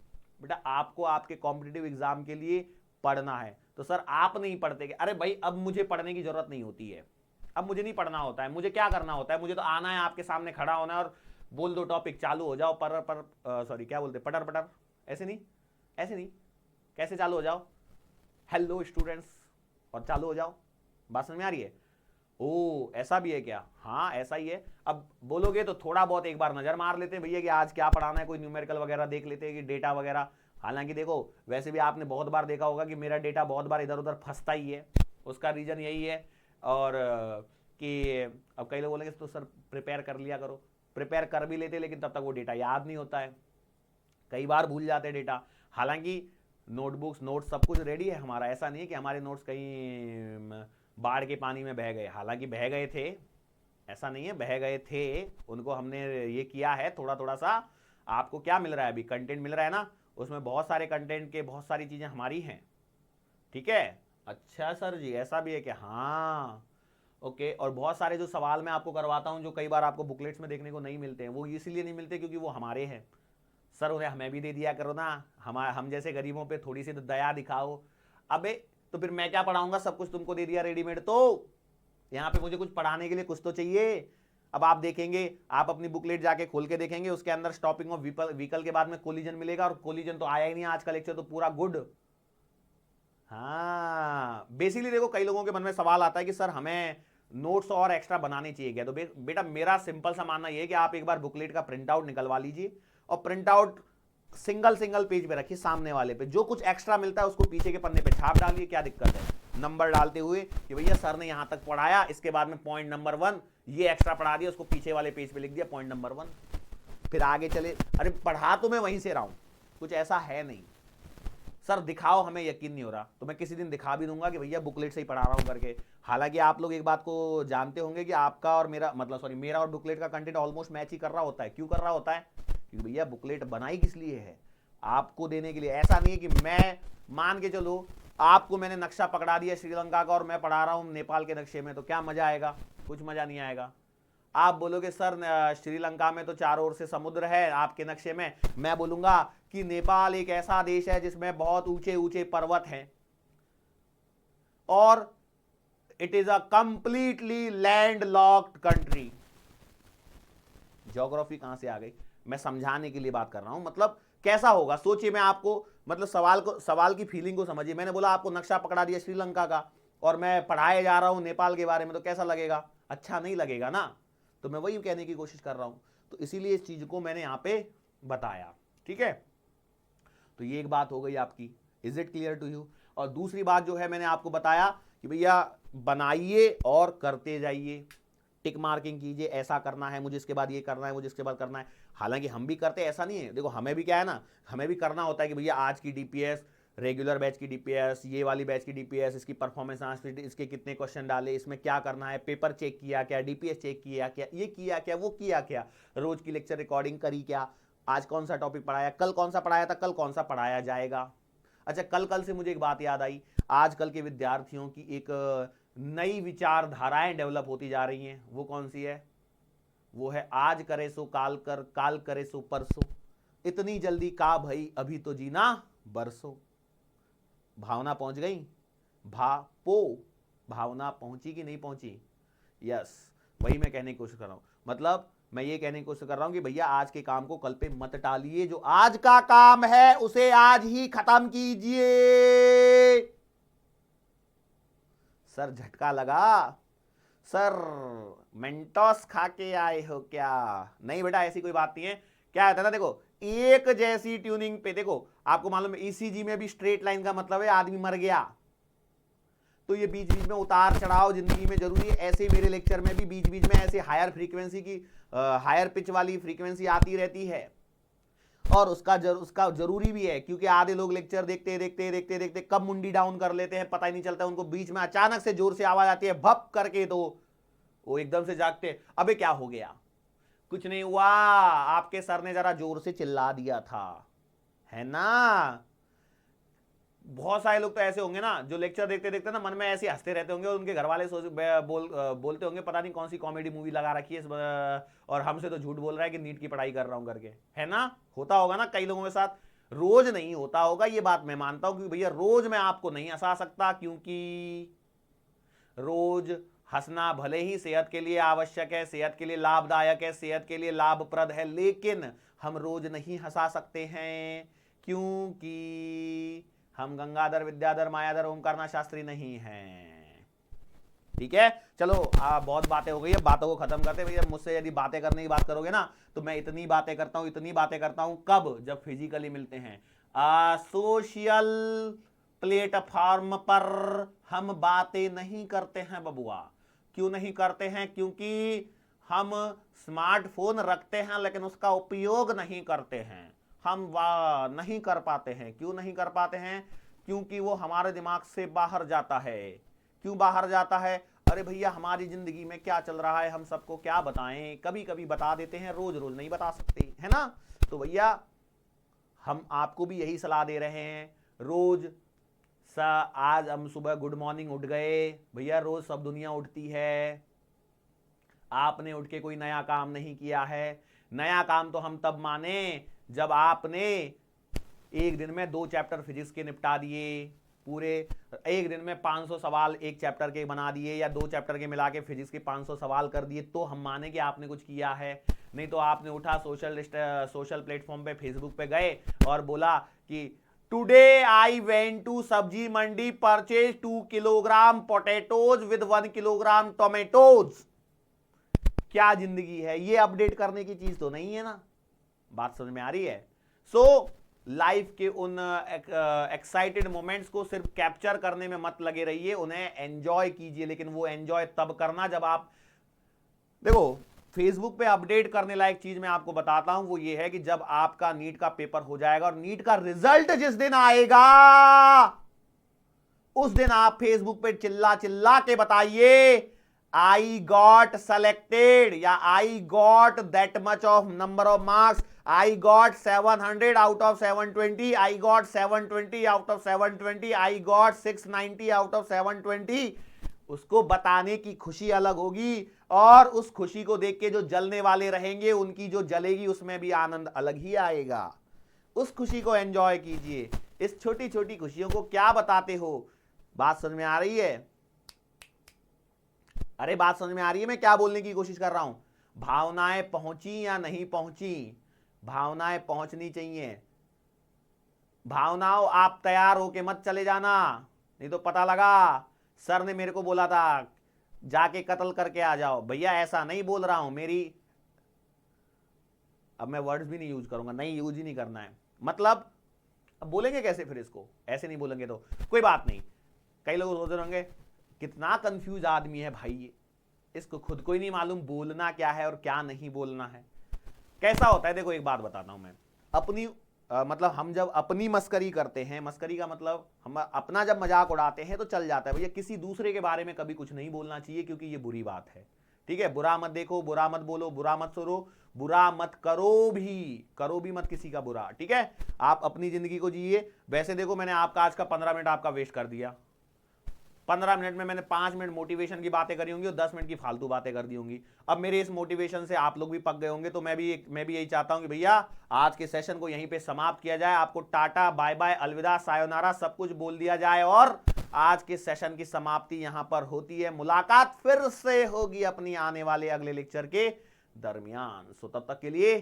बेटा? आपको आपके कॉम्पिटिटिव एग्जाम के लिए पढ़ना है। तो सर आप नहीं पढ़ते? अरे भाई अब मुझे पढ़ने की जरूरत नहीं होती है, अब मुझे नहीं पढ़ना होता है। मुझे क्या करना होता है? मुझे तो आना है, आपके सामने खड़ा होना है और बोल दो टॉपिक, चालू हो जाओ। सॉरी क्या बोलते, पटर पटर, ऐसे नहीं, ऐसे नहीं, कैसे चालू हो जाओ? हेलो स्टूडेंट्स, और चालू हो जाओ। बात समझ में आ रही है? ओ ऐसा भी है क्या? हाँ ऐसा ही है। अब बोलोगे तो थोड़ा बहुत एक बार नजर मार लेते हैं भैया कि आज क्या पढ़ाना है, कोई न्यूमेरिकल वगैरह देख लेते हैं कि डेटा वगैरह। हालांकि देखो वैसे भी आपने बहुत बार देखा होगा कि मेरा डेटा बहुत बार इधर उधर फंसता ही है, उसका रीजन यही है। और कि अब कई लोग बोलेंगे तो सर प्रिपेयर कर लिया करो। प्रिपेयर कर भी लेते लेकिन तब तक वो डेटा याद नहीं होता है, कई बार भूल जाते डेटा। हालांकि नोटबुक्स नोट्स सब कुछ रेडी है हमारा, ऐसा नहीं है कि हमारे नोट्स कहीं बाढ़ के पानी में बह गए। हालांकि बह गए थे, ऐसा नहीं है, बह गए थे, उनको हमने ये किया है थोड़ा थोड़ा सा। आपको क्या मिल रहा है? अभी कंटेंट मिल रहा है ना, उसमें बहुत सारे कंटेंट के बहुत सारी चीजें हमारी हैं, ठीक है? अच्छा सर जी ऐसा भी है क्या? हाँ ओके। और बहुत सारे जो सवाल मैं आपको करवाता हूं जो कई बार आपको बुकलेट्स में देखने को नहीं मिलते हैं, वो इसीलिए नहीं मिलते क्योंकि वो हमारे हैं। सर उन्हें हमें भी दे दिया करो ना, हम जैसे गरीबों पे थोड़ी सी तो दया दिखाओ। अबे तो फिर मैं क्या पढ़ाऊंगा? सब कुछ तुमको दे दिया रेडीमेड, तो यहाँ पे मुझे कुछ पढ़ाने के लिए कुछ तो चाहिए। अब आप देखेंगे, आप अपनी बुकलेट जाके खोल के देखेंगे, उसके अंदर स्टॉपिंग ऑफ व्हीकल के बाद में कोलिजन मिलेगा, और कोलिजन तो आया ही नहीं आज का लेक्चर, तो पूरा गुड। हाँ बेसिकली देखो कई लोगों के मन में सवाल आता है कि सर हमें नोट्स और एक्स्ट्रा बनाने चाहिए क्या? तो बेटा मेरा सिंपल सा मानना यह है कि आप एक बार बुकलेट का प्रिंट आउट निकलवा लीजिए, और print out single single page पे रखिए, सामने वाले पे जो कुछ एक्स्ट्रा मिलता है उसको पीछे के पन्ने पे छाप डालिए। क्या दिक्कत है? नंबर डालते हुए कि भैया सर ने यहां तक पढ़ाया, इसके बाद में पॉइंट नंबर 1 ये एक्स्ट्रा पढ़ा दिया, उसको पीछे वाले पेज पे लिख दिया पॉइंट नंबर 1, फिर आगे चले। अरे पढ़ा तो मैं वहीं से रहा हूं, कुछ ऐसा है नहीं। सर दिखाओ, हमें यकीन नहीं हो रहा, तो मैं किसी दिन दिखा भी दूंगा कि भैया बुकलेट से ही पढ़ा रहा हूं करके। हालांकि आप लोग एक बात को जानते होंगे कि आपका और मेरा मतलब सॉरी मेरा और बुकलेट का कंटेंट ऑलमोस्ट मैच ही कर रहा होता है। क्यों कर रहा होता है? क्योंकि भैया बुकलेट बनाई किस लिए है? आपको देने के लिए। ऐसा नहीं है कि मैं मान के चलो आपको मैंने नक्शा पकड़ा दिया श्रीलंका का और मैं पढ़ा रहा हूं नेपाल के नक्शे में, तो क्या मजा आएगा? कुछ मजा नहीं आएगा। आप बोलोगे सर श्रीलंका में तो चारों ओर से समुद्र है आपके नक्शे में, मैं बोलूंगा कि नेपाल एक ऐसा देश है जिसमें बहुत ऊंचे ऊंचे पर्वत हैं और it is a completely land locked country. Geography कहां से आ गई? मैं समझाने के लिए बात कर रहा हूं। मतलब कैसा होगा सोचिए, मैं आपको मतलब सवाल की फीलिंग को समझिए। मैंने बोला आपको नक्शा पकड़ा दिया श्रीलंका का और मैं पढ़ाए जा रहा हूं नेपाल के बारे में, तो कैसा लगेगा? अच्छा नहीं लगेगा ना। तो मैं वही कहने की कोशिश कर रहा हूं, तो इसीलिए इस चीज को मैंने यहां पे बताया, ठीक है? तो ये एक बात हो गई आपकी। Is it clear to you? और दूसरी बात जो है मैंने आपको बताया कि भैया बनाइए और करते जाइए, टिक मार्किंग कीजिए, ऐसा करना है मुझे, इसके बाद ये करना है मुझे, इसके बाद करना है। हालांकि हम भी करते हैं, ऐसा नहीं है। देखो हमें भी क्या है ना, हमें भी करना होता है कि भैया आज की डीपीएस, रेगुलर बैच की डीपीएस, ये वाली बैच की डीपीएस, इसकी परफॉर्मेंस आज इसके कितने क्वेश्चन डाले, इसमें क्या करना है, पेपर चेक किया क्या, डीपीएस चेक किया क्या, ये किया क्या, वो किया क्या, रोज की लेक्चर रिकॉर्डिंग करी क्या, आज कौन सा टॉपिक पढ़ाया, कल कौन सा पढ़ाया था, कल कौन सा पढ़ाया जाएगा। अच्छा कल से मुझे एक बात याद आई, आजकल के विद्यार्थियों की एक नई विचारधाराएं डेवलप होती जा रही हैं। वो कौन सी है? वो है आज करे सो काल कर, काल करे सो परसों, इतनी जल्दी का भई अभी तो जीना बरसों। भावना पहुंच गई? भापो, भावना पहुंची कि नहीं पहुंची? यस, वही मैं कहने की कोशिश कर रहा हूं। मतलब मैं ये कहने की कोशिश कर रहा हूं कि भैया आज के काम को कल पे मत टालिए, जो आज का काम है उसे आज ही खत्म कीजिए। सर झटका लगा, सर मेंटोस खा के आए हो क्या? नहीं बेटा, ऐसी कोई बात नहीं है। क्या है ना, देखो एक जैसी ट्यूनिंग पे, देखो आपको मालूम है ईसीजी में भी स्ट्रेट लाइन का मतलब है आदमी मर गया। तो ये बीच बीच में उतार चढ़ाव जिंदगी में जरूरी है। ऐसे मेरे लेक्चर में भी बीच बीच में ऐसे हायर फ्रीक्वेंसी की हायर पिच वाली फ्रीक्वेंसी आती रहती है, और उसका जरूरी भी है, क्योंकि आधे लोग लेक्चर देखते देखते देखते देखते कब मुंडी डाउन कर लेते हैं पता ही नहीं चलता। उनको बीच में अचानक से जोर से आवाज आती है भप करके, तो वो एकदम से जागते, अबे क्या हो गया? कुछ नहीं हुआ, आपके सर ने जरा जोर से चिल्ला दिया था, है ना। बहुत सारे लोग तो ऐसे होंगे ना जो लेक्चर देखते देखते ना मन में ऐसे हंसते रहते होंगे, और उनके घर वाले बोलते होंगे पता नहीं कौन सी कॉमेडी मूवी लगा रखी है और हमसे तो झूठ बोल रहा है कि नीट की पढ़ाई कर रहा हूं करके, है ना। होता होगा ना कई लोगों के साथ, रोज नहीं होता होगा ये बात मैं मानता हूं, क्योंकि भैया रोज मैं आपको नहीं हंसा सकता, क्योंकि रोज हंसना भले ही सेहत के लिए आवश्यक है, सेहत के लिए लाभदायक है, सेहत के लिए लाभप्रद है, लेकिन हम रोज नहीं हंसा सकते हैं, क्योंकि हम गंगाधर विद्याधर मायाधर ओमकारनाथ शास्त्री नहीं हैं। ठीक है, चलो बहुत बातें हो गई है, बातों को खत्म करते भैया। मुझसे यदि बातें करने की बात करोगे ना तो मैं इतनी बातें करता हूं, इतनी बातें करता हूं, कब? जब फिजिकली मिलते हैं सोशल प्लेटफॉर्म पर हम बातें नहीं करते हैं बबुआ। क्यों नहीं करते हैं? क्योंकि हम स्मार्टफोन रखते हैं लेकिन उसका उपयोग नहीं करते हैं, हम नहीं कर पाते हैं। क्यों नहीं कर पाते हैं? क्योंकि वो हमारे दिमाग से बाहर जाता है। क्यों बाहर जाता है? अरे भैया हमारी जिंदगी में क्या चल रहा है हम सबको क्या बताएं, कभी कभी बता देते हैं, रोज रोज नहीं बता सकते, है ना। तो भैया हम आपको भी यही सलाह दे रहे हैं, रोज आज हम सुबह गुड मॉर्निंग उठ गए, भैया रोज सब दुनिया उठती है, आपने उठ के कोई नया काम नहीं किया है। नया काम तो हम तब माने जब आपने एक दिन में 2 चैप्टर फिजिक्स के निपटा दिए, पूरे एक दिन में 500 सवाल एक चैप्टर के बना दिए, या 2 चैप्टर के मिला के फिजिक्स के 500 सवाल कर दिए, तो हम माने कि आपने कुछ किया है। नहीं तो आपने उठा सोशल प्लेटफॉर्म पे फेसबुक पे गए और बोला कि टुडे आई वेंट टू सब्जी मंडी purchase 2 kilogram potatoes with 1 kilogram tomatoes. क्या जिंदगी है ये? अपडेट करने की चीज तो नहीं है ना। बात समझ में आ रही है? सो लाइफ के उन एक्साइटेड मोमेंट्स को सिर्फ कैप्चर करने में मत लगे रहिए, उन्हें एंजॉय कीजिए, लेकिन वो एंजॉय तब करना जब आप देखो। फेसबुक पे अपडेट करने लायक चीज मैं आपको बताता हूं, वो ये है कि जब आपका नीट का पेपर हो जाएगा और नीट का रिजल्ट जिस दिन आएगा उस दिन आप फेसबुक पे चिल्ला चिल्ला के बताइए आई गॉट सेलेक्टेड, या I got that much of number of marks, I got 700 out of 720, I got 720 out of 720, I got 690 out of 720। उसको बताने की खुशी अलग होगी, और उस खुशी को देख के जो जलने वाले रहेंगे उनकी जो जलेगी उसमें भी आनंद अलग ही आएगा। उस खुशी को एंजॉय कीजिए। इस छोटी छोटी खुशियों को क्या बताते हो? बात समझ में आ रही है? अरे बात समझ में आ रही है मैं क्या बोलने की कोशिश कर रहा हूं? भावनाएं पहुंची या नहीं पहुंची, भावनाएं पहुंचनी चाहिए। भावनाओं आप तैयार होके मत चले जाना, नहीं तो पता लगा सर ने मेरे को बोला था जाके कत्ल करके आ जाओ। भैया ऐसा नहीं बोल रहा हूं, मेरी अब मैं वर्ड्स भी नहीं यूज करूंगा, नहीं यूज ही नहीं करना है। मतलब अब बोलेंगे कैसे फिर इसको? ऐसे नहीं बोलेंगे तो कोई बात नहीं। कई लोग सोच रहे होंगे कितना कंफ्यूज आदमी है भाई ये, इसको खुद को ही नहीं मालूम बोलना क्या है और क्या नहीं बोलना है। कैसा होता है देखो, एक बात बताता हूं मैं। अपनी मतलब हम जब अपनी मस्करी करते हैं, मस्करी का मतलब हम अपना जब मजाक उड़ाते हैं तो चल जाता है भैया, किसी दूसरे के बारे में कभी कुछ नहीं बोलना चाहिए, क्योंकि ये बुरी बात है। ठीक है, बुरा मत देखो, बुरा मत बोलो, बुरा मत सुनो, बुरा मत करो भी मत किसी का बुरा। ठीक है, आप अपनी जिंदगी को जिए। वैसे देखो मैंने आपका आज का 15 मिनट आपका वेस्ट कर दिया। 15 मिनट में मैंने 5 मिनट मोटिवेशन की बातें करी होंगी और 10 मिनट की फालतू बातें कर दी होंगी। अब मेरे इस मोटिवेशन से आप लोग भी पक गए होंगे, तो मैं भी यही चाहता हूं कि भैया आज के सेशन को यहीं पे समाप्त किया जाए। आपको टाटा बाय बाय अलविदा सायोनारा सब कुछ बोल दिया जाए, और आज के सेशन की समाप्ति यहां पर होती है। मुलाकात फिर से होगी अपनी आने वाले अगले लेक्चर के दरमियान। सो तब तक के लिए